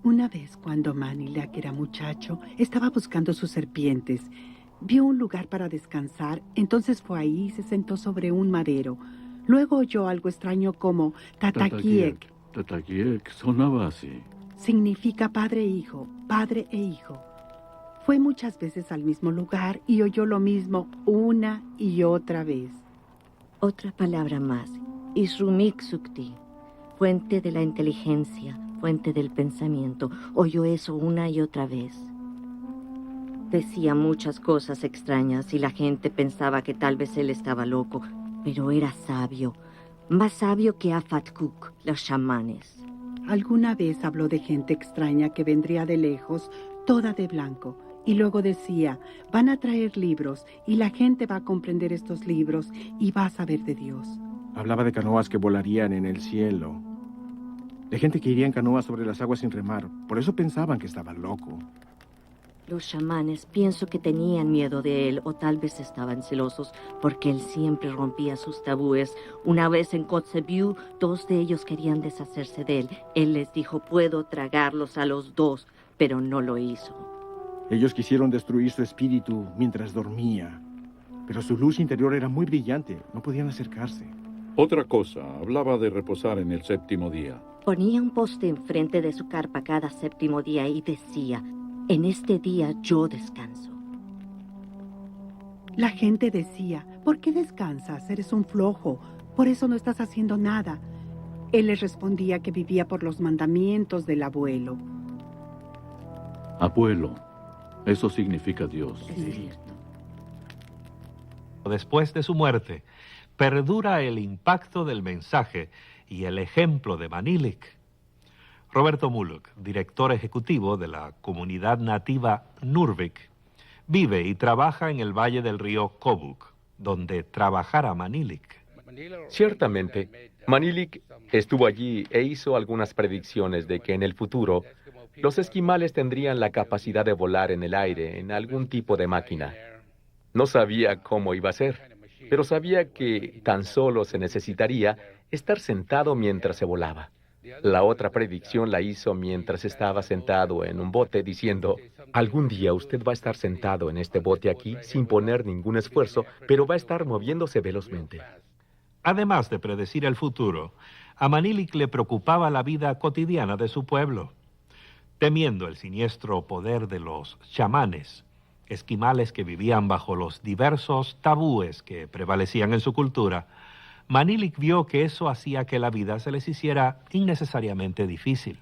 Una vez cuando Manilac era muchacho, estaba buscando sus serpientes. Vio un lugar para descansar, entonces fue ahí y se sentó sobre un madero. Luego oyó algo extraño como Tatakiek. Tatakiek sonaba así. Significa padre e hijo, padre e hijo. Fue muchas veces al mismo lugar y oyó lo mismo una y otra vez. Otra palabra más, Isrumik Sukti, fuente de la inteligencia, fuente del pensamiento. Oyó eso una y otra vez. Decía muchas cosas extrañas y la gente pensaba que tal vez él estaba loco, pero era sabio, más sabio que Afatkuk, los chamanes. Alguna vez habló de gente extraña que vendría de lejos, toda de blanco. Y luego decía, van a traer libros y la gente va a comprender estos libros y va a saber de Dios. Hablaba de canoas que volarían en el cielo, de gente que iría en canoas sobre las aguas sin remar. Por eso pensaban que estaba loco. Los chamanes pienso que tenían miedo de él o tal vez estaban celosos porque él siempre rompía sus tabúes. Una vez en Kotzebue, 2 de ellos querían deshacerse de él. Él les dijo, puedo tragarlos a los 2, pero no lo hizo. Ellos quisieron destruir su espíritu mientras dormía, pero su luz interior era muy brillante, no podían acercarse. Otra cosa, hablaba de reposar en el séptimo día. Ponía un poste enfrente de su carpa cada séptimo día y decía, en este día yo descanso. La gente decía, ¿por qué descansas? Eres un flojo, por eso no estás haciendo nada. Él les respondía que vivía por los mandamientos del abuelo. Abuelo. Eso significa Dios. Es cierto. Después de su muerte, perdura el impacto del mensaje y el ejemplo de Manilik. Roberto Muluk, director ejecutivo de la comunidad nativa Nurvik, vive y trabaja en el valle del río Kobuk, donde trabajara Manilik. Ciertamente, Manilik estuvo allí e hizo algunas predicciones de que en el futuro los esquimales tendrían la capacidad de volar en el aire en algún tipo de máquina. No sabía cómo iba a ser, pero sabía que tan solo se necesitaría estar sentado mientras se volaba. La otra predicción la hizo mientras estaba sentado en un bote diciendo: algún día usted va a estar sentado en este bote aquí sin poner ningún esfuerzo, pero va a estar moviéndose velozmente. Además de predecir el futuro, a Manilik le preocupaba la vida cotidiana de su pueblo. Temiendo el siniestro poder de los chamanes, esquimales que vivían bajo los diversos tabúes que prevalecían en su cultura, Manilik vio que eso hacía que la vida se les hiciera innecesariamente difícil.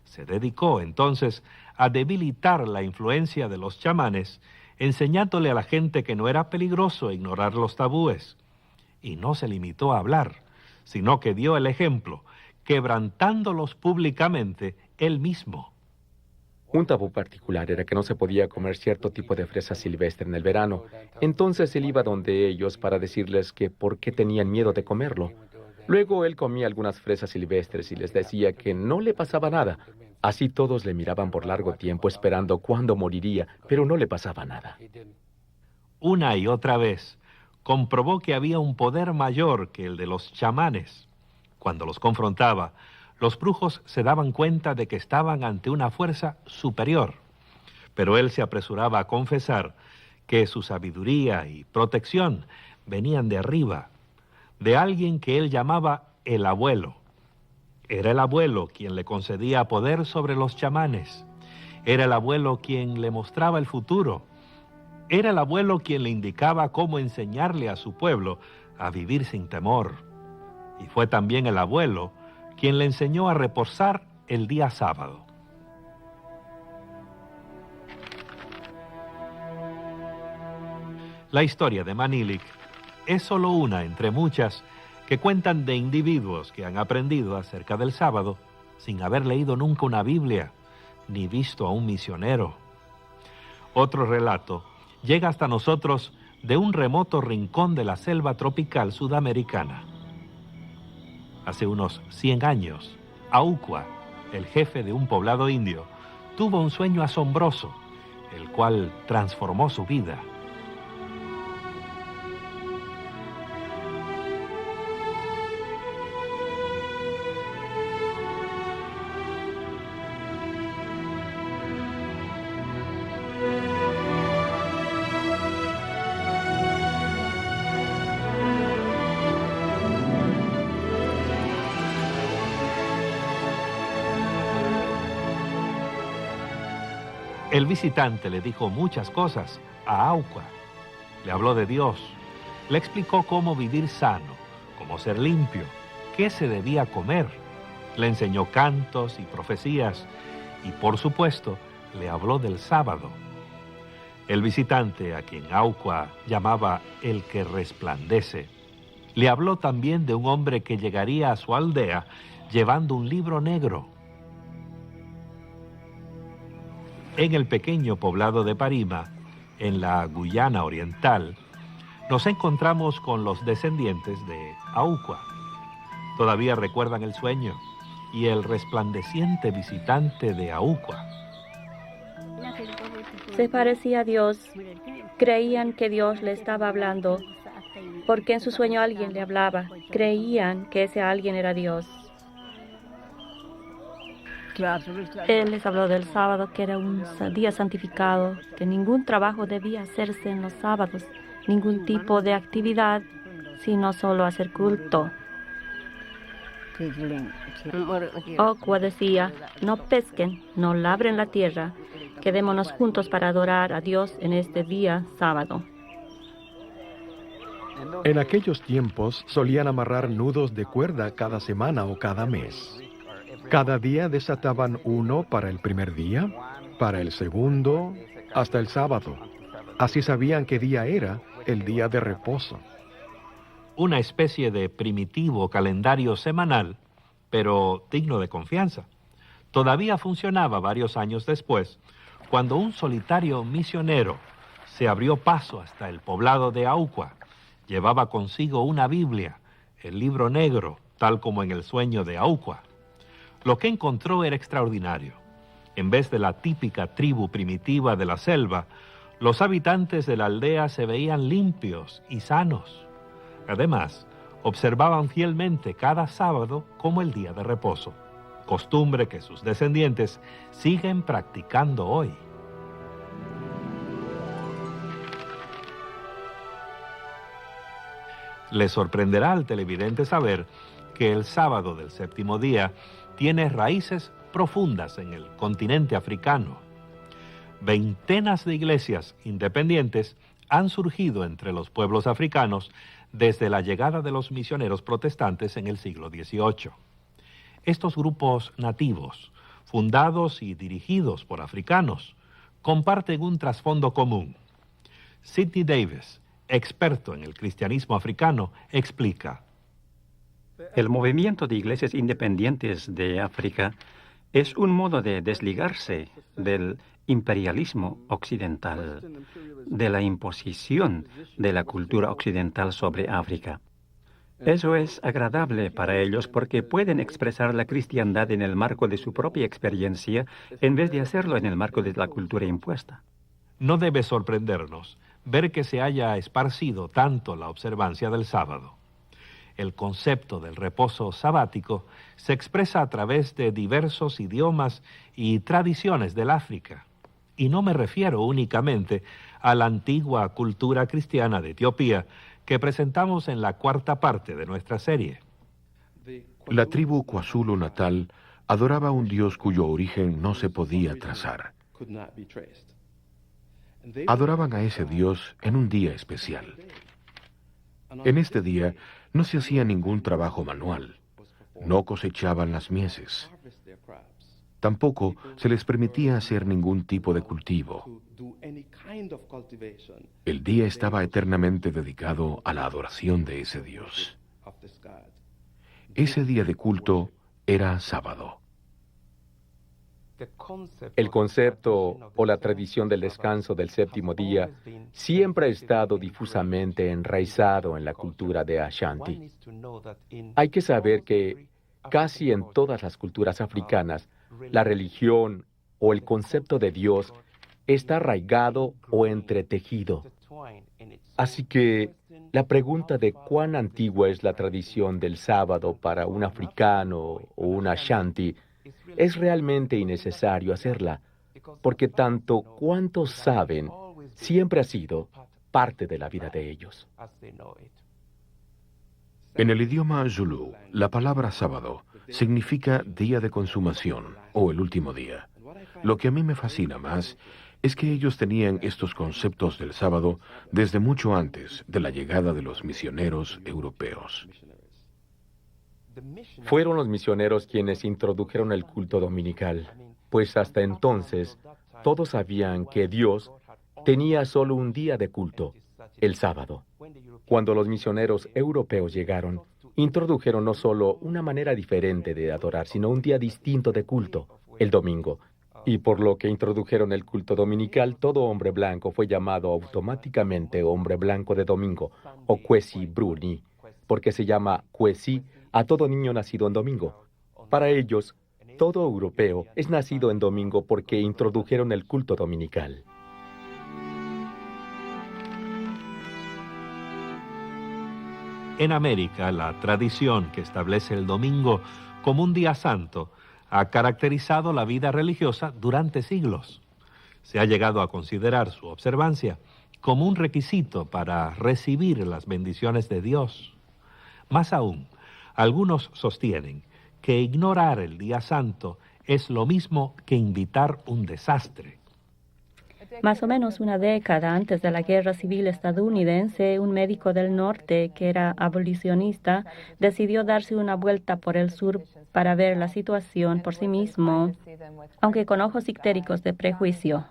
Se dedicó entonces a debilitar la influencia de los chamanes, enseñándole a la gente que no era peligroso ignorar los tabúes. Y no se limitó a hablar, sino que dio el ejemplo, quebrantándolos públicamente él mismo. Un tabú particular era que no se podía comer cierto tipo de fresa silvestre en el verano. Entonces él iba donde ellos para decirles que por qué tenían miedo de comerlo. Luego él comía algunas fresas silvestres y les decía que no le pasaba nada. Así todos le miraban por largo tiempo esperando cuándo moriría, pero no le pasaba nada. Una y otra vez comprobó que había un poder mayor que el de los chamanes. Cuando los confrontaba, los brujos se daban cuenta de que estaban ante una fuerza superior, pero él se apresuraba a confesar que su sabiduría y protección venían de arriba, de alguien que él llamaba el abuelo. Era el abuelo quien le concedía poder sobre los chamanes. Era el abuelo quien le mostraba el futuro. Era el abuelo quien le indicaba cómo enseñarle a su pueblo a vivir sin temor. Y fue también el abuelo quien le enseñó a reposar el día sábado. La historia de Manilik es solo una entre muchas que cuentan de individuos que han aprendido acerca del sábado sin haber leído nunca una Biblia ni visto a un misionero. Otro relato llega hasta nosotros de un remoto rincón de la selva tropical sudamericana. Hace unos 100 años, Aucua, el jefe de un poblado indio, tuvo un sueño asombroso, el cual transformó su vida. El visitante le dijo muchas cosas a Aucua. Le habló de Dios, le explicó cómo vivir sano, cómo ser limpio, qué se debía comer. Le enseñó cantos y profecías y, por supuesto, le habló del sábado. El visitante, a quien Aucua llamaba el que resplandece, le habló también de un hombre que llegaría a su aldea llevando un libro negro. En el pequeño poblado de Parima, en la Guyana Oriental, nos encontramos con los descendientes de Aucua. Todavía recuerdan el sueño y el resplandeciente visitante de Aucua. Se parecía a Dios. Creían que Dios le estaba hablando, porque en su sueño alguien le hablaba. Creían que ese alguien era Dios. Él les habló del sábado, que era un día santificado, que ningún trabajo debía hacerse en los sábados, ningún tipo de actividad, sino solo hacer culto. Aucua decía: no pesquen, no labren la tierra, quedémonos juntos para adorar a Dios en este día sábado. En aquellos tiempos solían amarrar nudos de cuerda cada semana o cada mes. Cada día desataban uno para el primer día, para el segundo, hasta el sábado. Así sabían qué día era el día de reposo. Una especie de primitivo calendario semanal, pero digno de confianza. todavía funcionaba varios años después, cuando un solitario misionero se abrió paso hasta el poblado de Auqua. Llevaba consigo una Biblia, el libro negro, tal como en el sueño de Auqua. Lo que encontró era extraordinario. En vez de la típica tribu primitiva de la selva, los habitantes de la aldea se veían limpios y sanos. Además, observaban fielmente cada sábado como el día de reposo, costumbre que sus descendientes siguen practicando hoy. Le sorprenderá al televidente saber que el sábado del séptimo día tiene raíces profundas en el continente africano. Veintenas de iglesias independientes han surgido entre los pueblos africanos desde la llegada de los misioneros protestantes en el siglo XVIII. Estos grupos nativos, fundados y dirigidos por africanos, comparten un trasfondo común. Sidney Davis, experto en el cristianismo africano, explica: el movimiento de iglesias independientes de África es un modo de desligarse del imperialismo occidental, de la imposición de la cultura occidental sobre África. Eso es agradable para ellos porque pueden expresar la cristiandad en el marco de su propia experiencia en vez de hacerlo en el marco de la cultura impuesta. No debe sorprendernos ver que se haya esparcido tanto la observancia del sábado. El concepto del reposo sabático se expresa a través de diversos idiomas y tradiciones del África. Y no me refiero únicamente a la antigua cultura cristiana de Etiopía que presentamos en la cuarta parte de nuestra serie. La tribu KwaZulu Natal adoraba a un dios cuyo origen no se podía trazar. Adoraban a ese dios en un día especial. En este día no se hacía ningún trabajo manual, no cosechaban las mieses. Tampoco se les permitía hacer ningún tipo de cultivo. El día estaba eternamente dedicado a la adoración de ese Dios. Ese día de culto era sábado. El concepto o la tradición del descanso del séptimo día siempre ha estado difusamente enraizado en la cultura de Ashanti. Hay que saber que casi en todas las culturas africanas, la religión o el concepto de Dios está arraigado o entretejido. Así que la pregunta de cuán antigua es la tradición del sábado para un africano o un Ashanti es realmente innecesario hacerla, porque tanto cuantos saben siempre ha sido parte de la vida de ellos. En el idioma Zulu, la palabra sábado significa día de consumación o el último día. Lo que a mí me fascina más es que ellos tenían estos conceptos del sábado desde mucho antes de la llegada de los misioneros europeos. Fueron los misioneros quienes introdujeron el culto dominical, pues hasta entonces todos sabían que Dios tenía solo un día de culto, el sábado. Cuando los misioneros europeos llegaron, introdujeron no solo una manera diferente de adorar, sino un día distinto de culto, el domingo. Y por lo que introdujeron el culto dominical, todo hombre blanco fue llamado automáticamente hombre blanco de domingo, o Kwesi Bruni, porque se llama Kwesi a todo niño nacido en domingo. Para ellos, todo europeo es nacido en domingo porque introdujeron el culto dominical. En América, la tradición que establece el domingo como un día santo ha caracterizado la vida religiosa durante siglos. Se ha llegado a considerar su observancia como un requisito para recibir las bendiciones de Dios. Más aún, algunos sostienen que ignorar el día santo es lo mismo que invitar un desastre. Más o menos una década antes de la Guerra Civil estadounidense, un médico del norte que era abolicionista decidió darse una vuelta por el sur para ver la situación por sí mismo, aunque con ojos ictéricos de prejuicio.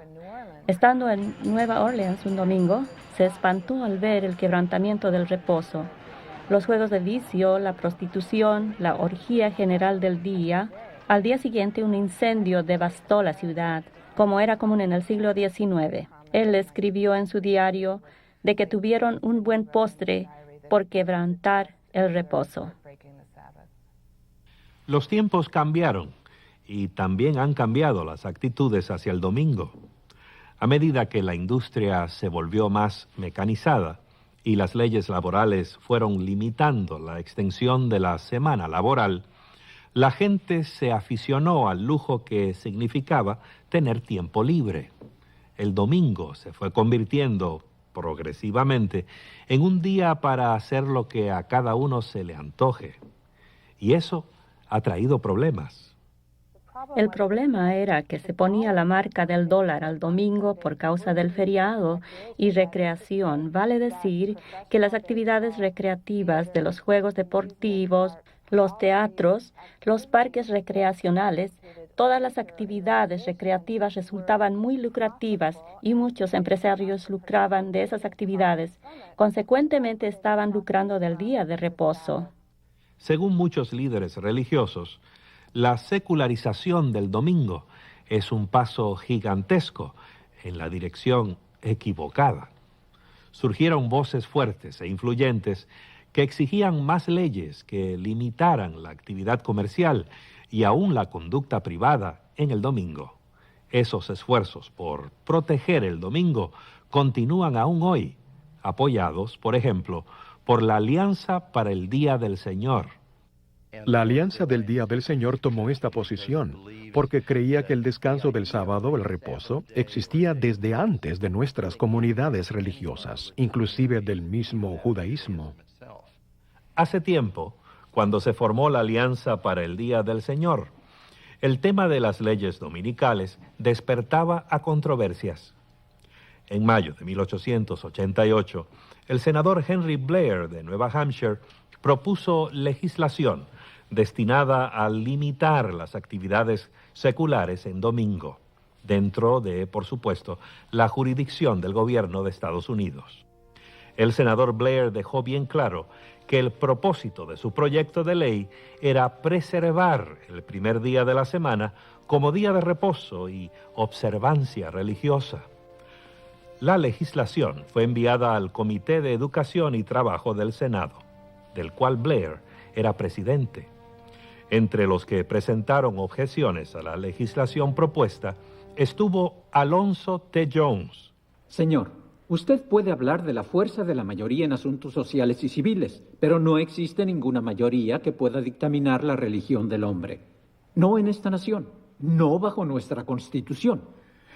Estando en Nueva Orleans un domingo, se espantó al ver el quebrantamiento del reposo. Los juegos de vicio, la prostitución, la orgía general del día Al día siguiente, un incendio devastó la ciudad, como era común en el siglo XIX. Él escribió en su diario de que tuvieron un buen postre por quebrantar el reposo. Los tiempos cambiaron y también han cambiado las actitudes hacia el domingo. A medida que la industria se volvió más mecanizada y las leyes laborales fueron limitando la extensión de la semana laboral, la gente se aficionó al lujo que significaba tener tiempo libre. El domingo se fue convirtiendo progresivamente en un día para hacer lo que a cada uno se le antoje. Y eso ha traído problemas. El problema era que se ponía la marca del dólar al domingo por causa del feriado y recreación. Vale decir que las actividades recreativas de los juegos deportivos, los teatros, los parques recreacionales, todas las actividades recreativas resultaban muy lucrativas y muchos empresarios lucraban de esas actividades. Consecuentemente, estaban lucrando del día de reposo. Según muchos líderes religiosos, la secularización del domingo es un paso gigantesco en la dirección equivocada. Surgieron voces fuertes e influyentes que exigían más leyes que limitaran la actividad comercial y aún la conducta privada en el domingo. Esos esfuerzos por proteger el domingo continúan aún hoy, apoyados, por ejemplo, por la Alianza para el Día del Señor. La Alianza del Día del Señor tomó esta posición porque creía que el descanso del sábado, el reposo, existía desde antes de nuestras comunidades religiosas, inclusive del mismo judaísmo. Hace tiempo, cuando se formó la Alianza para el Día del Señor, el tema de las leyes dominicales despertaba a controversias. En mayo de 1888, el senador Henry Blair de Nueva Hampshire propuso legislación destinada a limitar las actividades seculares en domingo, dentro de, por supuesto, la jurisdicción del gobierno de Estados Unidos. El senador Blair dejó bien claro que el propósito de su proyecto de ley era preservar el primer día de la semana como día de reposo y observancia religiosa. La legislación fue enviada al Comité de Educación y Trabajo del Senado, del cual Blair era presidente. Entre los que presentaron objeciones a la legislación propuesta estuvo Alonzo T. Jones. Señor, usted puede hablar de la fuerza de la mayoría en asuntos sociales y civiles, pero no existe ninguna mayoría que pueda dictaminar la religión del hombre. No en esta nación, no bajo nuestra Constitución.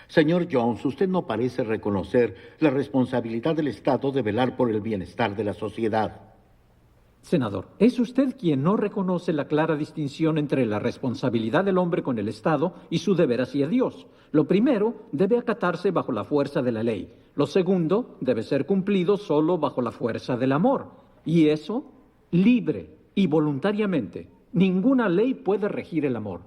Señor Jones, usted no parece reconocer la responsabilidad del Estado de velar por el bienestar de la sociedad. Senador, es usted quien no reconoce la clara distinción entre la responsabilidad del hombre con el Estado y su deber hacia Dios. Lo primero debe acatarse bajo la fuerza de la ley. Lo segundo debe ser cumplido solo bajo la fuerza del amor. Y eso, libre y voluntariamente. Ninguna ley puede regir el amor.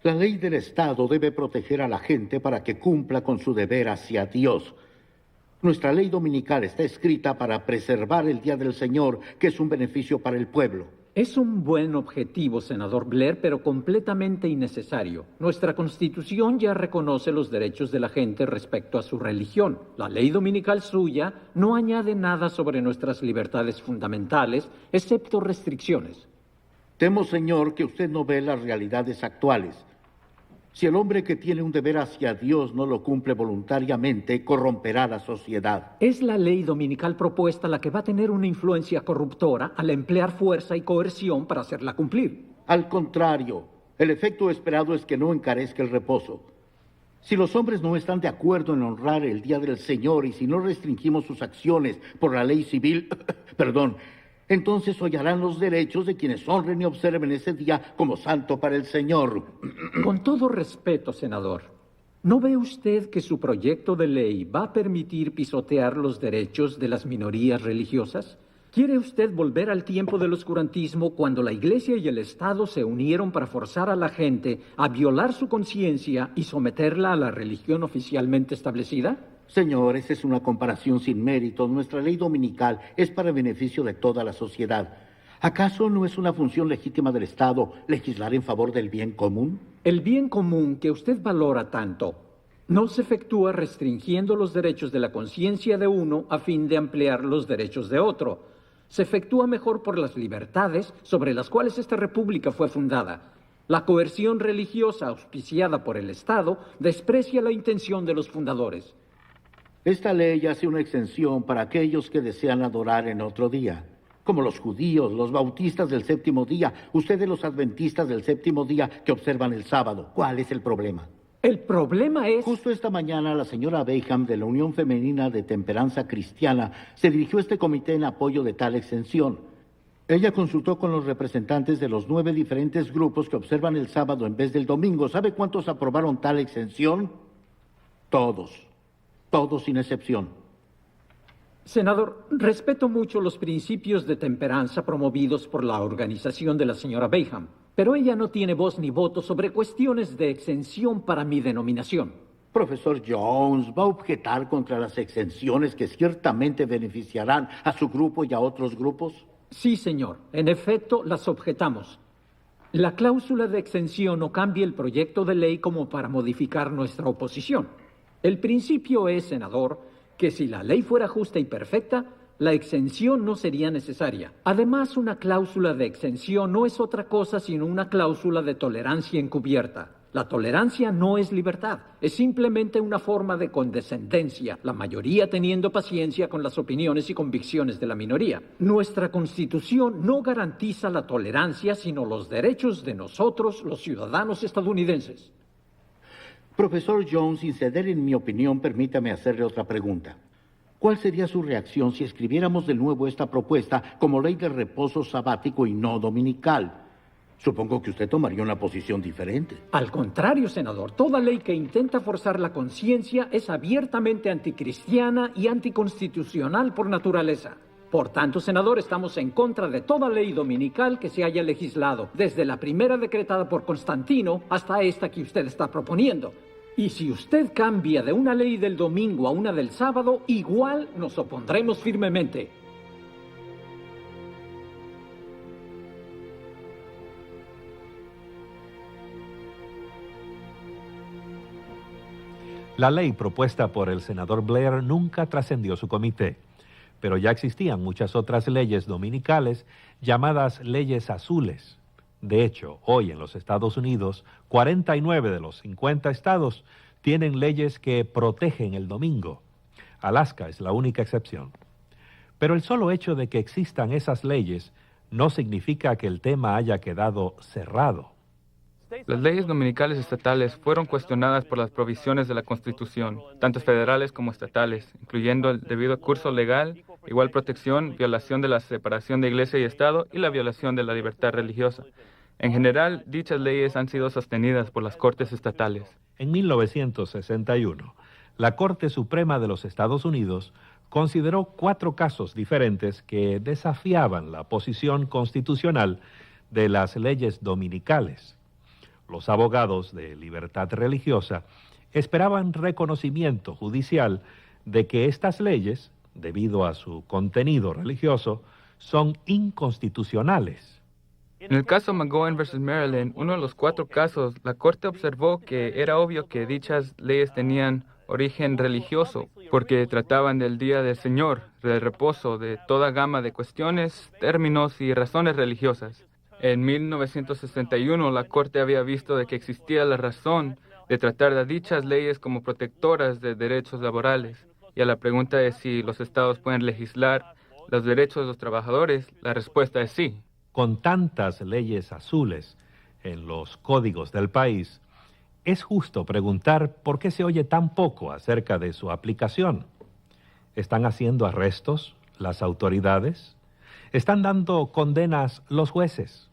La ley del Estado debe proteger a la gente para que cumpla con su deber hacia Dios. Nuestra ley dominical está escrita para preservar el Día del Señor, que es un beneficio para el pueblo. Es un buen objetivo, senador Blair, pero completamente innecesario. Nuestra Constitución ya reconoce los derechos de la gente respecto a su religión. La ley dominical suya no añade nada sobre nuestras libertades fundamentales, excepto restricciones. Temo, señor, que usted no ve las realidades actuales. Si el hombre que tiene un deber hacia Dios no lo cumple voluntariamente, corromperá la sociedad. Es la ley dominical propuesta la que va a tener una influencia corruptora al emplear fuerza y coerción para hacerla cumplir. Al contrario, el efecto esperado es que no encarezca el reposo. Si los hombres no están de acuerdo en honrar el Día del Señor y si no restringimos sus acciones por la ley civil, entonces hollarán los derechos de quienes honren y observen ese día como santo para el Señor. Con todo respeto, senador, ¿no ve usted que su proyecto de ley va a permitir pisotear los derechos de las minorías religiosas? ¿Quiere usted volver al tiempo del oscurantismo cuando la Iglesia y el Estado se unieron para forzar a la gente a violar su conciencia y someterla a la religión oficialmente establecida? Señor, esa es una comparación sin mérito. Nuestra ley dominical es para beneficio de toda la sociedad. ¿Acaso no es una función legítima del Estado legislar en favor del bien común? El bien común que usted valora tanto no se efectúa restringiendo los derechos de la conciencia de uno a fin de ampliar los derechos de otro. Se efectúa mejor por las libertades sobre las cuales esta república fue fundada. La coerción religiosa auspiciada por el Estado desprecia la intención de los fundadores. Esta ley hace una exención para aquellos que desean adorar en otro día, como los judíos, los bautistas del séptimo día, ustedes los adventistas del séptimo día que observan el sábado. ¿Cuál es el problema? El problema es... Justo esta mañana la señora Bayham de la Unión Femenina de Temperanza Cristiana se dirigió a este comité en apoyo de tal exención. Ella consultó con los representantes de los 9 diferentes grupos que observan el sábado en vez del domingo. ¿Sabe cuántos aprobaron tal exención? Todos. Todos sin excepción. Senador, respeto mucho los principios de temperanza promovidos por la organización de la señora Bayham, pero ella no tiene voz ni voto sobre cuestiones de exención para mi denominación. Profesor Jones, ¿va a objetar contra las exenciones que ciertamente beneficiarán a su grupo y a otros grupos? Sí, señor. En efecto, las objetamos. La cláusula de exención no cambia el proyecto de ley como para modificar nuestra oposición. El principio es, senador, que si la ley fuera justa y perfecta, la exención no sería necesaria. Además, una cláusula de exención no es otra cosa sino una cláusula de tolerancia encubierta. La tolerancia no es libertad, es simplemente una forma de condescendencia, la mayoría teniendo paciencia con las opiniones y convicciones de la minoría. Nuestra Constitución no garantiza la tolerancia, sino los derechos de nosotros, los ciudadanos estadounidenses. Profesor Jones, sin ceder en mi opinión, permítame hacerle otra pregunta. ¿Cuál sería su reacción si escribiéramos de nuevo esta propuesta como ley de reposo sabático y no dominical? Supongo que usted tomaría una posición diferente. Al contrario, senador, toda ley que intenta forzar la conciencia es abiertamente anticristiana y anticonstitucional por naturaleza. Por tanto, senador, estamos en contra de toda ley dominical que se haya legislado, desde la primera decretada por Constantino hasta esta que usted está proponiendo. Y si usted cambia de una ley del domingo a una del sábado, igual nos opondremos firmemente. La ley propuesta por el senador Blair nunca trascendió su comité, pero ya existían muchas otras leyes dominicales llamadas leyes azules. De hecho, hoy en los Estados Unidos, 49 de los 50 estados tienen leyes que protegen el domingo. Alaska es la única excepción. Pero el solo hecho de que existan esas leyes no significa que el tema haya quedado cerrado. Las leyes dominicales estatales fueron cuestionadas por las provisiones de la Constitución, tanto federales como estatales, incluyendo el debido curso legal, igual protección, violación de la separación de Iglesia y Estado y la violación de la libertad religiosa. En general, dichas leyes han sido sostenidas por las Cortes estatales. En 1961, la Corte Suprema de los Estados Unidos consideró 4 casos diferentes que desafiaban la posición constitucional de las leyes dominicales. Los abogados de libertad religiosa esperaban reconocimiento judicial de que estas leyes, debido a su contenido religioso, son inconstitucionales. En el caso McGowan versus Maryland, uno de los 4 casos, la Corte observó que era obvio que dichas leyes tenían origen religioso, porque trataban del Día del Señor, del reposo, de toda gama de cuestiones, términos y razones religiosas. En 1961, la Corte había visto de que existía la razón de tratar de dichas leyes como protectoras de derechos laborales. Y a la pregunta de si los estados pueden legislar los derechos de los trabajadores, la respuesta es sí. Con tantas leyes azules en los códigos del país, es justo preguntar por qué se oye tan poco acerca de su aplicación. ¿Están haciendo arrestos las autoridades? ¿Están dando condenas los jueces?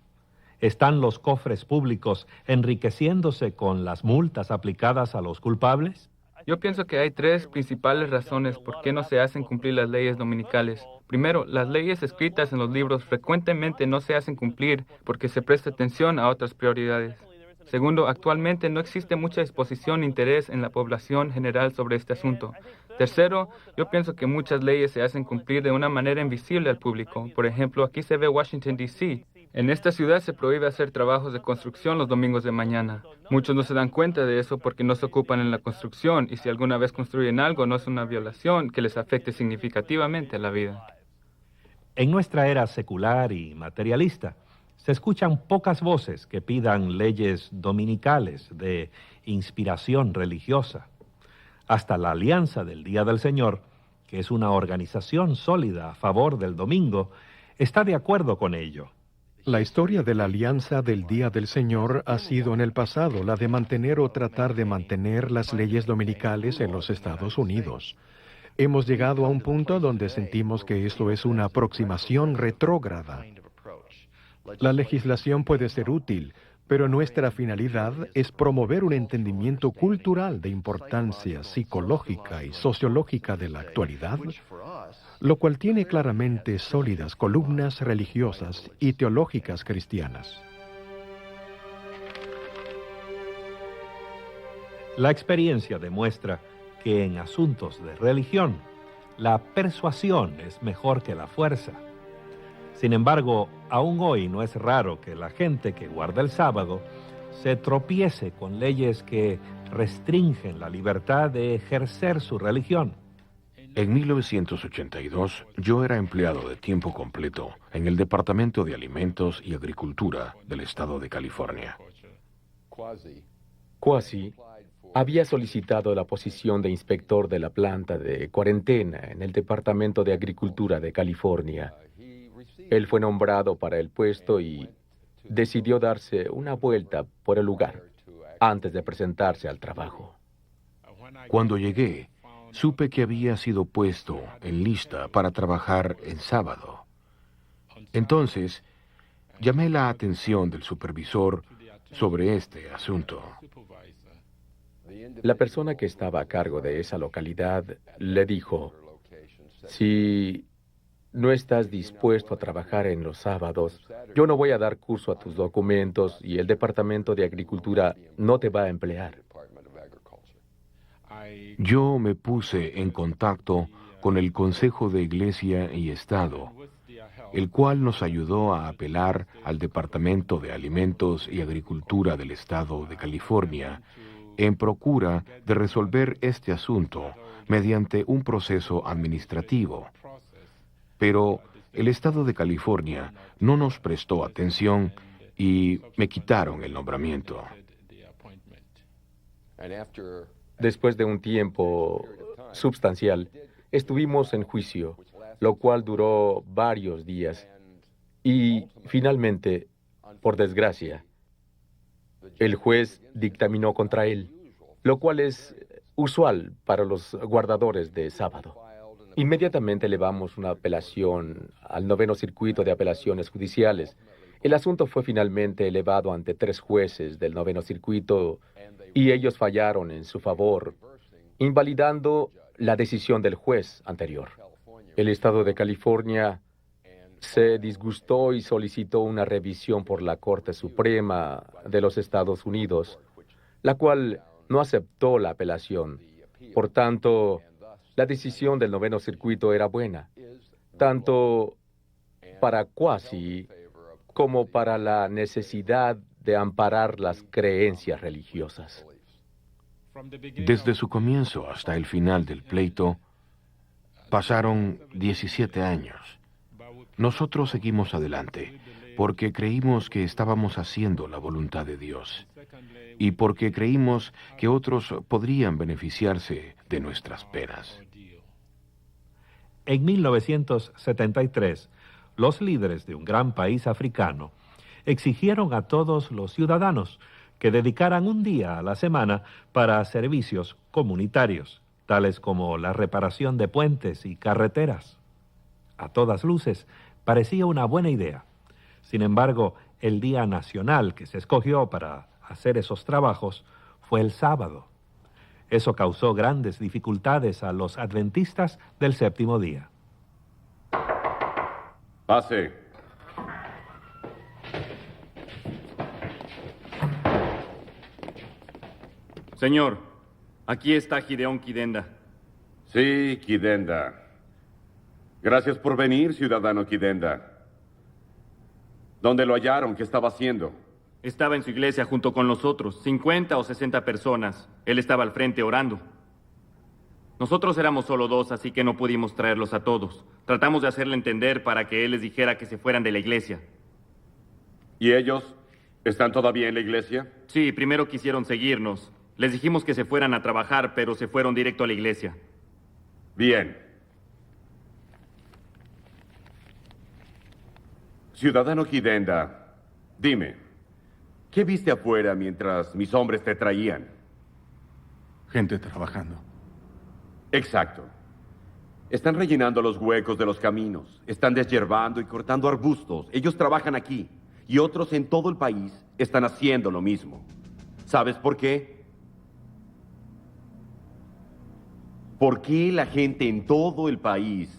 ¿Están los cofres públicos enriqueciéndose con las multas aplicadas a los culpables? Yo pienso que hay 3 principales razones por qué no se hacen cumplir las leyes dominicales. Primero, las leyes escritas en los libros frecuentemente no se hacen cumplir porque se presta atención a otras prioridades. Segundo, actualmente no existe mucha disposición e interés en la población general sobre este asunto. Tercero, yo pienso que muchas leyes se hacen cumplir de una manera invisible al público. Por ejemplo, aquí se ve Washington, D.C. En esta ciudad se prohíbe hacer trabajos de construcción los domingos de mañana. Muchos no se dan cuenta de eso porque no se ocupan en la construcción y si alguna vez construyen algo no es una violación que les afecte significativamente la vida. En nuestra era secular y materialista, se escuchan pocas voces que pidan leyes dominicales de inspiración religiosa. Hasta la Alianza del Día del Señor, que es una organización sólida a favor del domingo, está de acuerdo con ello. La historia de la Alianza del Día del Señor ha sido en el pasado la de mantener o tratar de mantener las leyes dominicales en los Estados Unidos. Hemos llegado a un punto donde sentimos que esto es una aproximación retrógrada. La legislación puede ser útil, pero nuestra finalidad es promover un entendimiento cultural de importancia psicológica y sociológica de la actualidad, lo cual tiene claramente sólidas columnas religiosas y teológicas cristianas. La experiencia demuestra que en asuntos de religión, la persuasión es mejor que la fuerza. Sin embargo, aún hoy no es raro que la gente que guarda el sábado se tropiece con leyes que restringen la libertad de ejercer su religión. En 1982, yo era empleado de tiempo completo en el Departamento de Alimentos y Agricultura del Estado de California. Kwasi había solicitado la posición de inspector de la planta de cuarentena en el Departamento de Agricultura de California. Él fue nombrado para el puesto y decidió darse una vuelta por el lugar antes de presentarse al trabajo. Cuando llegué, supe que había sido puesto en lista para trabajar en sábado. Entonces, llamé la atención del supervisor sobre este asunto. La persona que estaba a cargo de esa localidad le dijo, si no estás dispuesto a trabajar en los sábados, yo no voy a dar curso a tus documentos y el Departamento de Agricultura no te va a emplear. Yo me puse en contacto con el Consejo de Iglesia y Estado, el cual nos ayudó a apelar al Departamento de Alimentos y Agricultura del Estado de California en procura de resolver este asunto mediante un proceso administrativo. Pero el Estado de California no nos prestó atención y me quitaron el nombramiento. Después de un tiempo substancial, estuvimos en juicio, lo cual duró varios días. Y finalmente, por desgracia, el juez dictaminó contra él, lo cual es usual para los guardadores de sábado. Inmediatamente elevamos una apelación al 9º Circuito de Apelaciones Judiciales. El asunto fue finalmente elevado ante 3 jueces del 9º Circuito y ellos fallaron en su favor, invalidando la decisión del juez anterior. El Estado de California se disgustó y solicitó una revisión por la Corte Suprema de los Estados Unidos, la cual no aceptó la apelación. Por tanto, la decisión del 9º Circuito era buena, tanto para Kwasi como para la necesidad de amparar las creencias religiosas. Desde su comienzo hasta el final del pleito, pasaron 17 años. Nosotros seguimos adelante porque creímos que estábamos haciendo la voluntad de Dios y porque creímos que otros podrían beneficiarse de nuestras penas. En 1973, los líderes de un gran país africano exigieron a todos los ciudadanos que dedicaran un día a la semana para servicios comunitarios, tales como la reparación de puentes y carreteras. A todas luces, parecía una buena idea. Sin embargo, el día nacional que se escogió para hacer esos trabajos fue el sábado. Eso causó grandes dificultades a los adventistas del séptimo día. Pase. Señor, aquí está Gideón Kidenda. Sí, Kidenda. Gracias por venir, ciudadano Kidenda. ¿Dónde lo hallaron? ¿Qué estaba haciendo? Estaba en su iglesia junto con los otros, 50 o 60 personas. Él estaba al frente orando. Nosotros éramos solo 2, así que no pudimos traerlos a todos. Tratamos de hacerle entender para que él les dijera que se fueran de la iglesia. ¿Y ellos están todavía en la iglesia? Sí, primero quisieron seguirnos. Les dijimos que se fueran a trabajar, pero se fueron directo a la iglesia. Bien. Ciudadano Kidenda, dime, ¿qué viste afuera mientras mis hombres te traían? Gente trabajando. Exacto. Están rellenando los huecos de los caminos, están deshiervando y cortando arbustos. Ellos trabajan aquí y otros en todo el país están haciendo lo mismo. ¿Sabes por qué? ¿Por qué la gente en todo el país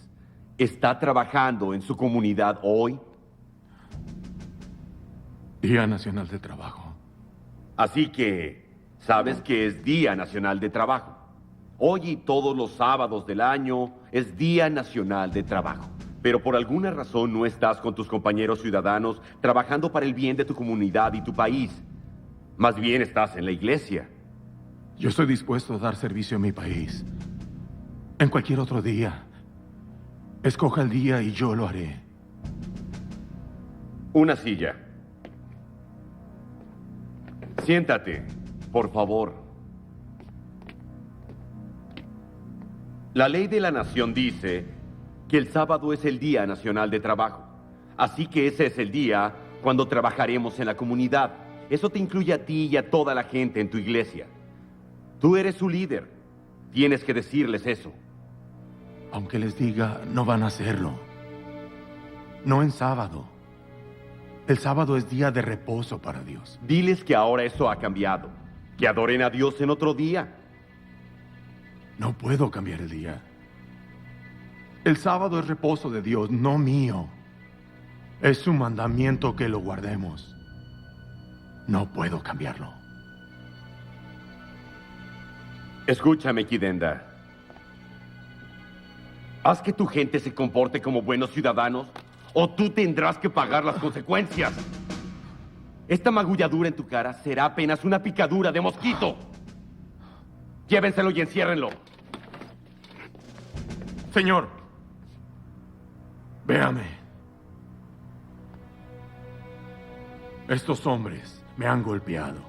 está trabajando en su comunidad hoy? Día Nacional de Trabajo. Así que, ¿sabes que es Día Nacional de Trabajo? Hoy y todos los sábados del año es Día Nacional de Trabajo. Pero por alguna razón no estás con tus compañeros ciudadanos trabajando para el bien de tu comunidad y tu país. Más bien estás en la iglesia. Yo estoy dispuesto a dar servicio a mi país. En cualquier otro día. Escoja el día y yo lo haré. Una silla. Siéntate, por favor. La ley de la nación dice que el sábado es el Día Nacional de Trabajo. Así que ese es el día cuando trabajaremos en la comunidad. Eso te incluye a ti y a toda la gente en tu iglesia. Tú eres su líder. Tienes que decirles eso. Aunque les diga, no van a hacerlo. No en sábado. El sábado es día de reposo para Dios. Diles que ahora eso ha cambiado. Que adoren a Dios en otro día. No puedo cambiar el día. El sábado es reposo de Dios, no mío. Es su mandamiento que lo guardemos. No puedo cambiarlo. Escúchame, Kidenda. Haz que tu gente se comporte como buenos ciudadanos o tú tendrás que pagar las consecuencias. Esta magulladura en tu cara será apenas una picadura de mosquito. Llévenselo y enciérrenlo. Señor, véame. Estos hombres me han golpeado.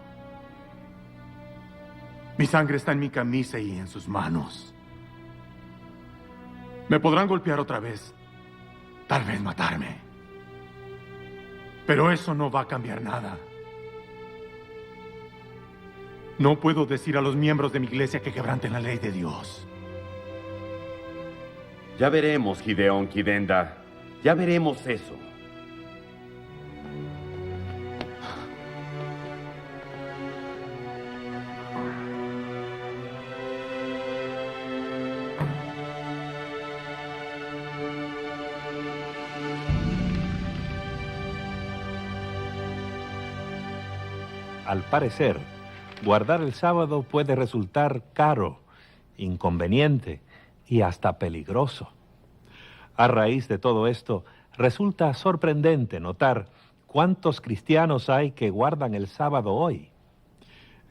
Mi sangre está en mi camisa y en sus manos. Me podrán golpear otra vez, tal vez matarme. Pero eso no va a cambiar nada. No puedo decir a los miembros de mi iglesia que quebranten la ley de Dios. Ya veremos, Gideón Kidenda. Ya veremos eso. Al parecer, guardar el sábado puede resultar caro, inconveniente y hasta peligroso. A raíz de todo esto, resulta sorprendente notar cuántos cristianos hay que guardan el sábado hoy.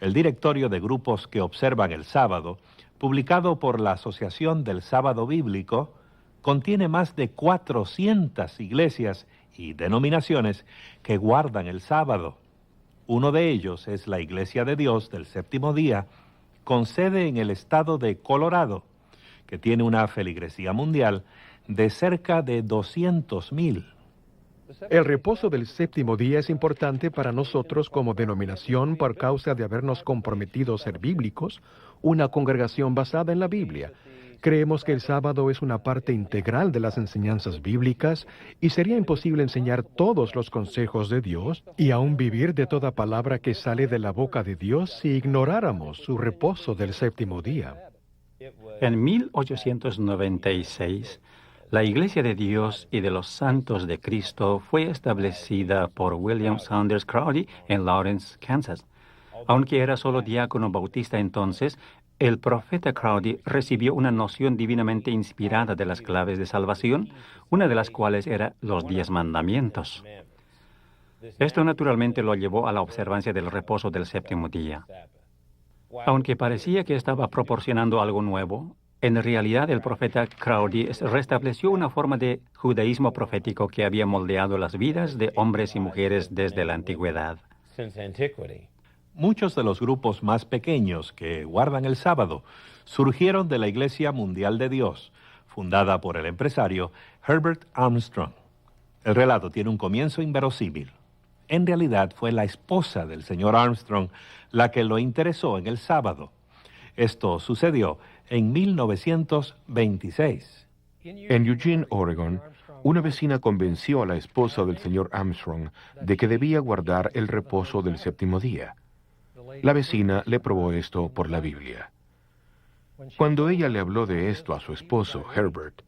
El directorio de grupos que observan el sábado, publicado por la Asociación del Sábado Bíblico, contiene más de 400 iglesias y denominaciones que guardan el sábado. Uno de ellos es la Iglesia de Dios del Séptimo Día, con sede en el estado de Colorado, que tiene una feligresía mundial de cerca de 200,000. El reposo del séptimo día es importante para nosotros como denominación por causa de habernos comprometido a ser bíblicos, una congregación basada en la Biblia. Creemos que el sábado es una parte integral de las enseñanzas bíblicas y sería imposible enseñar todos los consejos de Dios y aún vivir de toda palabra que sale de la boca de Dios si ignoráramos su reposo del séptimo día. En 1896, la Iglesia de Dios y de los Santos de Cristo fue establecida por William Saunders Crowley en Lawrence, Kansas. Aunque era solo diácono bautista entonces, el profeta Crowdy recibió una noción divinamente inspirada de las claves de salvación, una de las cuales era los 10 mandamientos. Esto naturalmente lo llevó a la observancia del reposo del séptimo día. Aunque parecía que estaba proporcionando algo nuevo, en realidad el profeta Crowdy restableció una forma de judaísmo profético que había moldeado las vidas de hombres y mujeres desde la antigüedad. Muchos de los grupos más pequeños que guardan el sábado surgieron de la Iglesia Mundial de Dios, fundada por el empresario Herbert Armstrong. El relato tiene un comienzo inverosímil. En realidad fue la esposa del señor Armstrong la que lo interesó en el sábado. Esto sucedió en 1926. En Eugene, Oregon, una vecina convenció a la esposa del señor Armstrong de que debía guardar el reposo del séptimo día. La vecina le probó esto por la Biblia. Cuando ella le habló de esto a su esposo, Herbert,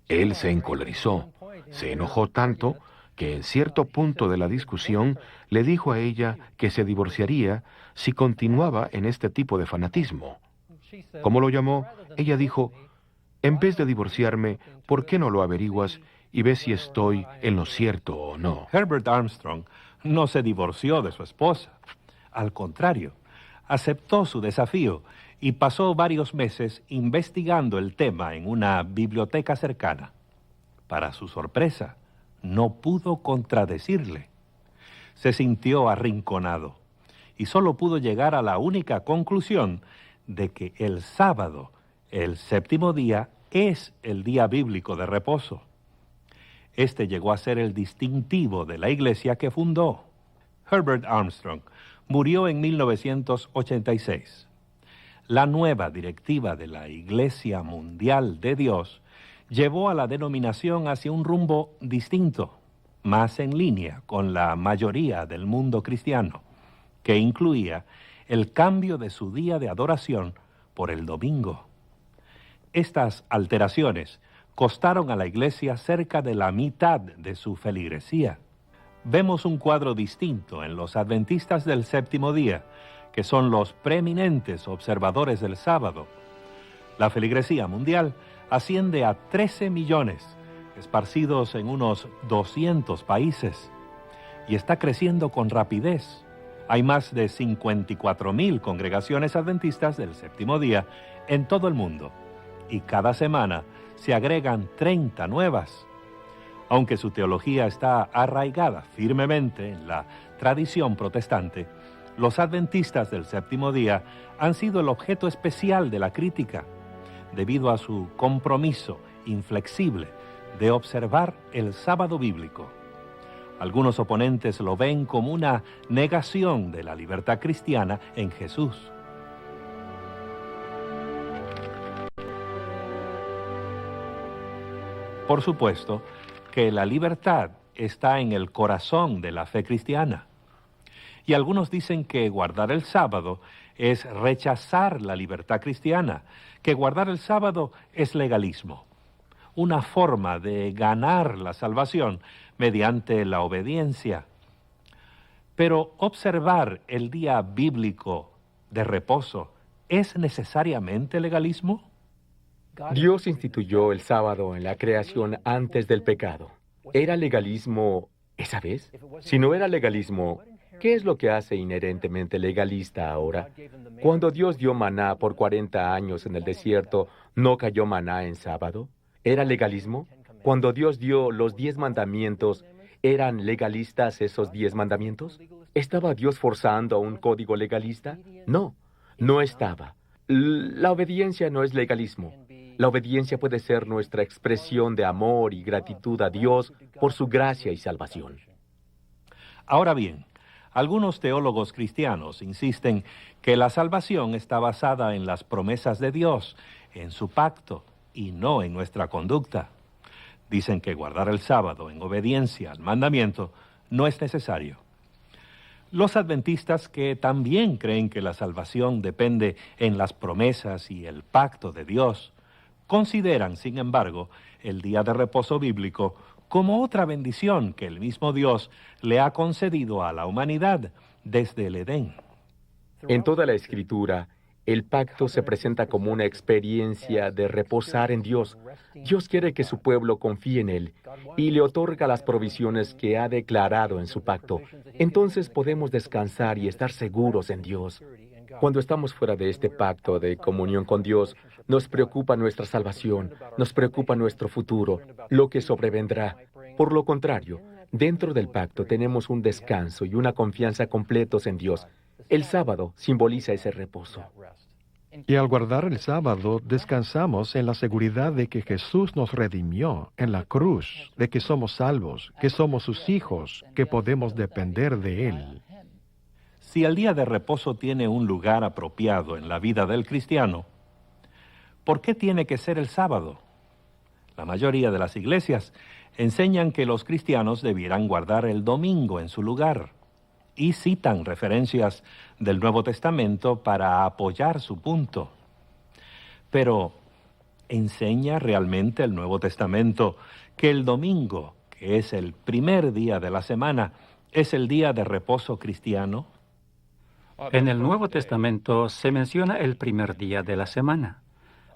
él se encolerizó, se enojó tanto que en cierto punto de la discusión le dijo a ella que se divorciaría si continuaba en este tipo de fanatismo. ¿Cómo lo llamó? Ella dijo, en vez de divorciarme, ¿por qué no lo averiguas y ves si estoy en lo cierto o no? Herbert Armstrong no se divorció de su esposa. Al contrario, aceptó su desafío y pasó varios meses investigando el tema en una biblioteca cercana. Para su sorpresa, no pudo contradecirle. Se sintió arrinconado y solo pudo llegar a la única conclusión de que el sábado, el séptimo día, es el día bíblico de reposo. Este llegó a ser el distintivo de la iglesia que fundó. Herbert Armstrong murió en 1986. La nueva directiva de la Iglesia Mundial de Dios llevó a la denominación hacia un rumbo distinto, más en línea con la mayoría del mundo cristiano, que incluía el cambio de su día de adoración por el domingo. Estas alteraciones costaron a la Iglesia cerca de la mitad de su feligresía. Vemos un cuadro distinto en los adventistas del séptimo día, que son los preeminentes observadores del sábado. La feligresía mundial asciende a 13 millones, esparcidos en unos 200 países, y está creciendo con rapidez. Hay más de 54,000 congregaciones adventistas del séptimo día en todo el mundo, y cada semana se agregan 30 nuevas. Aunque su teología está arraigada firmemente en la tradición protestante, los adventistas del séptimo día han sido el objeto especial de la crítica, debido a su compromiso inflexible de observar el sábado bíblico. Algunos oponentes lo ven como una negación de la libertad cristiana en Jesús. Por supuesto que la libertad está en el corazón de la fe cristiana. Y algunos dicen que guardar el sábado es rechazar la libertad cristiana, que guardar el sábado es legalismo, una forma de ganar la salvación mediante la obediencia. Pero observar el día bíblico de reposo, ¿es necesariamente legalismo? Dios instituyó el sábado en la creación antes del pecado. ¿Era legalismo esa vez? Si no era legalismo, ¿qué es lo que hace inherentemente legalista ahora? Cuando Dios dio maná por 40 años en el desierto, ¿no cayó maná en sábado? ¿Era legalismo? Cuando Dios dio los 10 mandamientos, ¿eran legalistas esos 10 mandamientos? ¿Estaba Dios forzando a un código legalista? No, no estaba. La obediencia no es legalismo. La obediencia puede ser nuestra expresión de amor y gratitud a Dios por su gracia y salvación. Ahora bien, algunos teólogos cristianos insisten que la salvación está basada en las promesas de Dios, en su pacto, y no en nuestra conducta. Dicen que guardar el sábado en obediencia al mandamiento no es necesario. Los adventistas, que también creen que la salvación depende en las promesas y el pacto de Dios, consideran, sin embargo, el día de reposo bíblico como otra bendición que el mismo Dios le ha concedido a la humanidad desde el Edén. En toda la Escritura, el pacto se presenta como una experiencia de reposar en Dios. Dios quiere que su pueblo confíe en Él y le otorga las provisiones que ha declarado en su pacto. Entonces podemos descansar y estar seguros en Dios. Cuando estamos fuera de este pacto de comunión con Dios, nos preocupa nuestra salvación, nos preocupa nuestro futuro, lo que sobrevendrá. Por lo contrario, dentro del pacto tenemos un descanso y una confianza completos en Dios. El sábado simboliza ese reposo. Y al guardar el sábado, descansamos en la seguridad de que Jesús nos redimió en la cruz, de que somos salvos, que somos sus hijos, que podemos depender de Él. Si el día de reposo tiene un lugar apropiado en la vida del cristiano, ¿por qué tiene que ser el sábado? La mayoría de las iglesias enseñan que los cristianos debieran guardar el domingo en su lugar y citan referencias del Nuevo Testamento para apoyar su punto. Pero, ¿enseña realmente el Nuevo Testamento que el domingo, que es el primer día de la semana, es el día de reposo cristiano? En el Nuevo Testamento se menciona el primer día de la semana.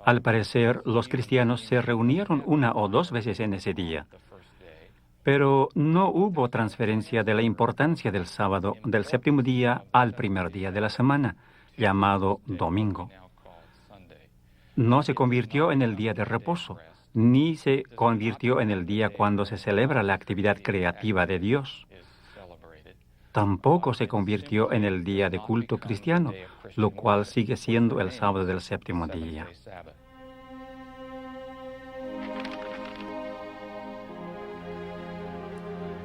Al parecer, los cristianos se reunieron 1 o 2 veces en ese día. Pero no hubo transferencia de la importancia del sábado, del séptimo día, al primer día de la semana, llamado domingo. No se convirtió en el día de reposo, ni se convirtió en el día cuando se celebra la actividad creativa de Dios. Tampoco se convirtió en el día de culto cristiano, lo cual sigue siendo el sábado del séptimo día.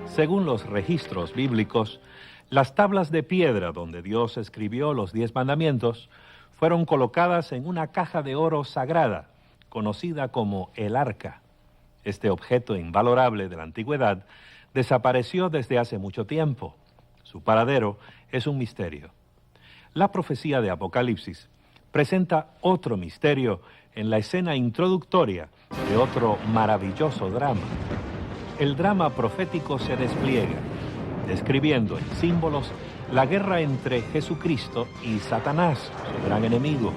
Según los registros bíblicos, las tablas de piedra donde Dios escribió los 10 mandamientos fueron colocadas en una caja de oro sagrada, conocida como el arca. Este objeto invalorable de la antigüedad desapareció desde hace mucho tiempo. Su paradero es un misterio. La profecía de Apocalipsis presenta otro misterio en la escena introductoria de otro maravilloso drama. El drama profético se despliega, describiendo en símbolos la guerra entre Jesucristo y Satanás, su gran enemigo.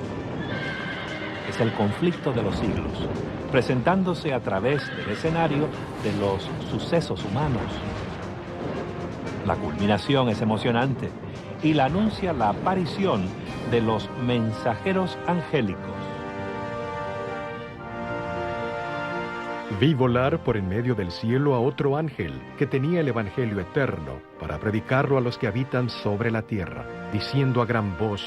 Es el conflicto de los siglos, presentándose a través del escenario de los sucesos humanos. La culminación es emocionante y la anuncia la aparición de los mensajeros angélicos. Vi volar por en medio del cielo a otro ángel que tenía el Evangelio eterno para predicarlo a los que habitan sobre la tierra, diciendo a gran voz: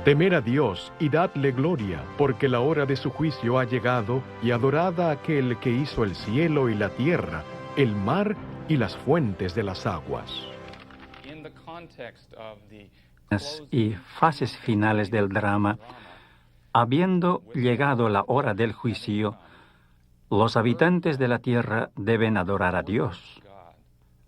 Temed a Dios y dadle gloria, porque la hora de su juicio ha llegado, y adorad a aquel que hizo el cielo y la tierra, el mar y las fuentes de las aguas. Y fases finales del drama, habiendo llegado la hora del juicio, los habitantes de la tierra deben adorar a Dios.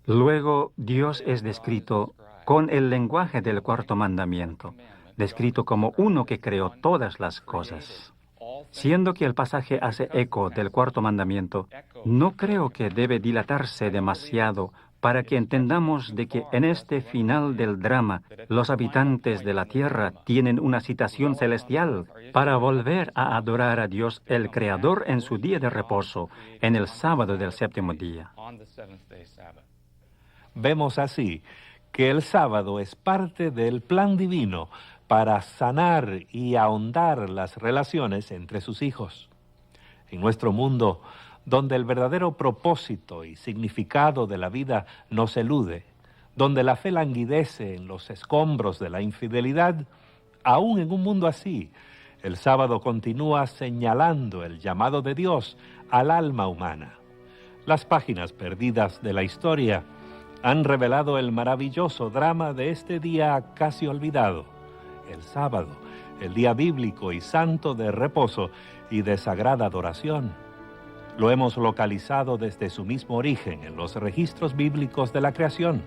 Luego, Dios es descrito con el lenguaje del cuarto mandamiento, descrito como uno que creó todas las cosas. Siendo que el pasaje hace eco del cuarto mandamiento, no creo que debe dilatarse demasiado para que entendamos de que en este final del drama, los habitantes de la tierra tienen una citación celestial para volver a adorar a Dios el Creador en su día de reposo, en el sábado del séptimo día. Vemos así que el sábado es parte del plan divino para sanar y ahondar las relaciones entre sus hijos. En nuestro mundo, donde el verdadero propósito y significado de la vida nos elude, donde la fe languidece en los escombros de la infidelidad, aún en un mundo así, el sábado continúa señalando el llamado de Dios al alma humana. Las páginas perdidas de la historia han revelado el maravilloso drama de este día casi olvidado, el sábado, el día bíblico y santo de reposo y de sagrada adoración. Lo hemos localizado desde su mismo origen en los registros bíblicos de la creación,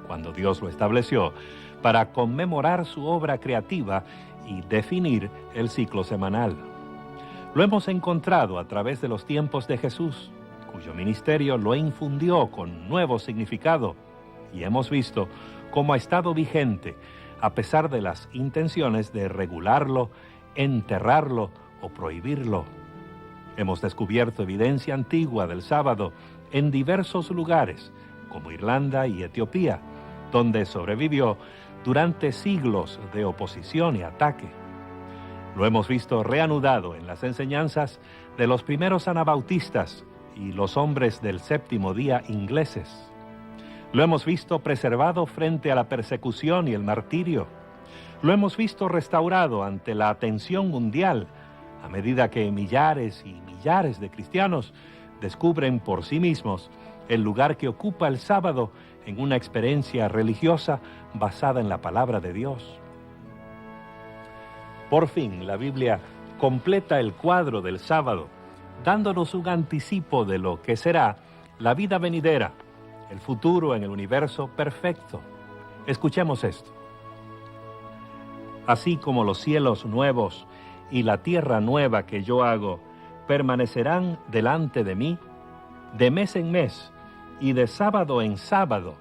cuando Dios lo estableció para conmemorar su obra creativa y definir el ciclo semanal. Lo hemos encontrado a través de los tiempos de Jesús, cuyo ministerio lo infundió con nuevo significado, y hemos visto cómo ha estado vigente a pesar de las intenciones de regularlo, enterrarlo o prohibirlo. Hemos descubierto evidencia antigua del sábado en diversos lugares, como Irlanda y Etiopía, donde sobrevivió durante siglos de oposición y ataque. Lo hemos visto reanudado en las enseñanzas de los primeros anabautistas y los hombres del séptimo día ingleses. Lo hemos visto preservado frente a la persecución y el martirio. Lo hemos visto restaurado ante la atención mundial a medida que millares y millares de cristianos descubren por sí mismos el lugar que ocupa el sábado en una experiencia religiosa basada en la palabra de Dios. Por fin, la Biblia completa el cuadro del sábado, dándonos un anticipo de lo que será la vida venidera, el futuro en el universo perfecto. Escuchemos esto. Así como los cielos nuevos y la tierra nueva que yo hago permanecerán delante de mí, de mes en mes y de sábado en sábado,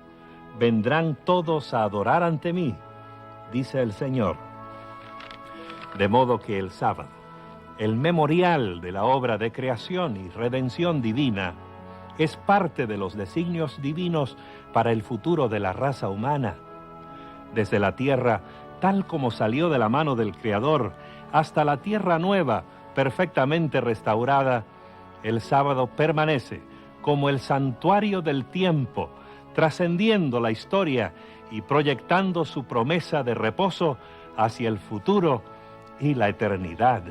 vendrán todos a adorar ante mí, dice el Señor. De modo que el sábado, el memorial de la obra de creación y redención divina, es parte de los designios divinos para el futuro de la raza humana. Desde la tierra, tal como salió de la mano del Creador, hasta la tierra nueva, perfectamente restaurada, el sábado permanece como el santuario del tiempo, trascendiendo la historia y proyectando su promesa de reposo hacia el futuro y la eternidad.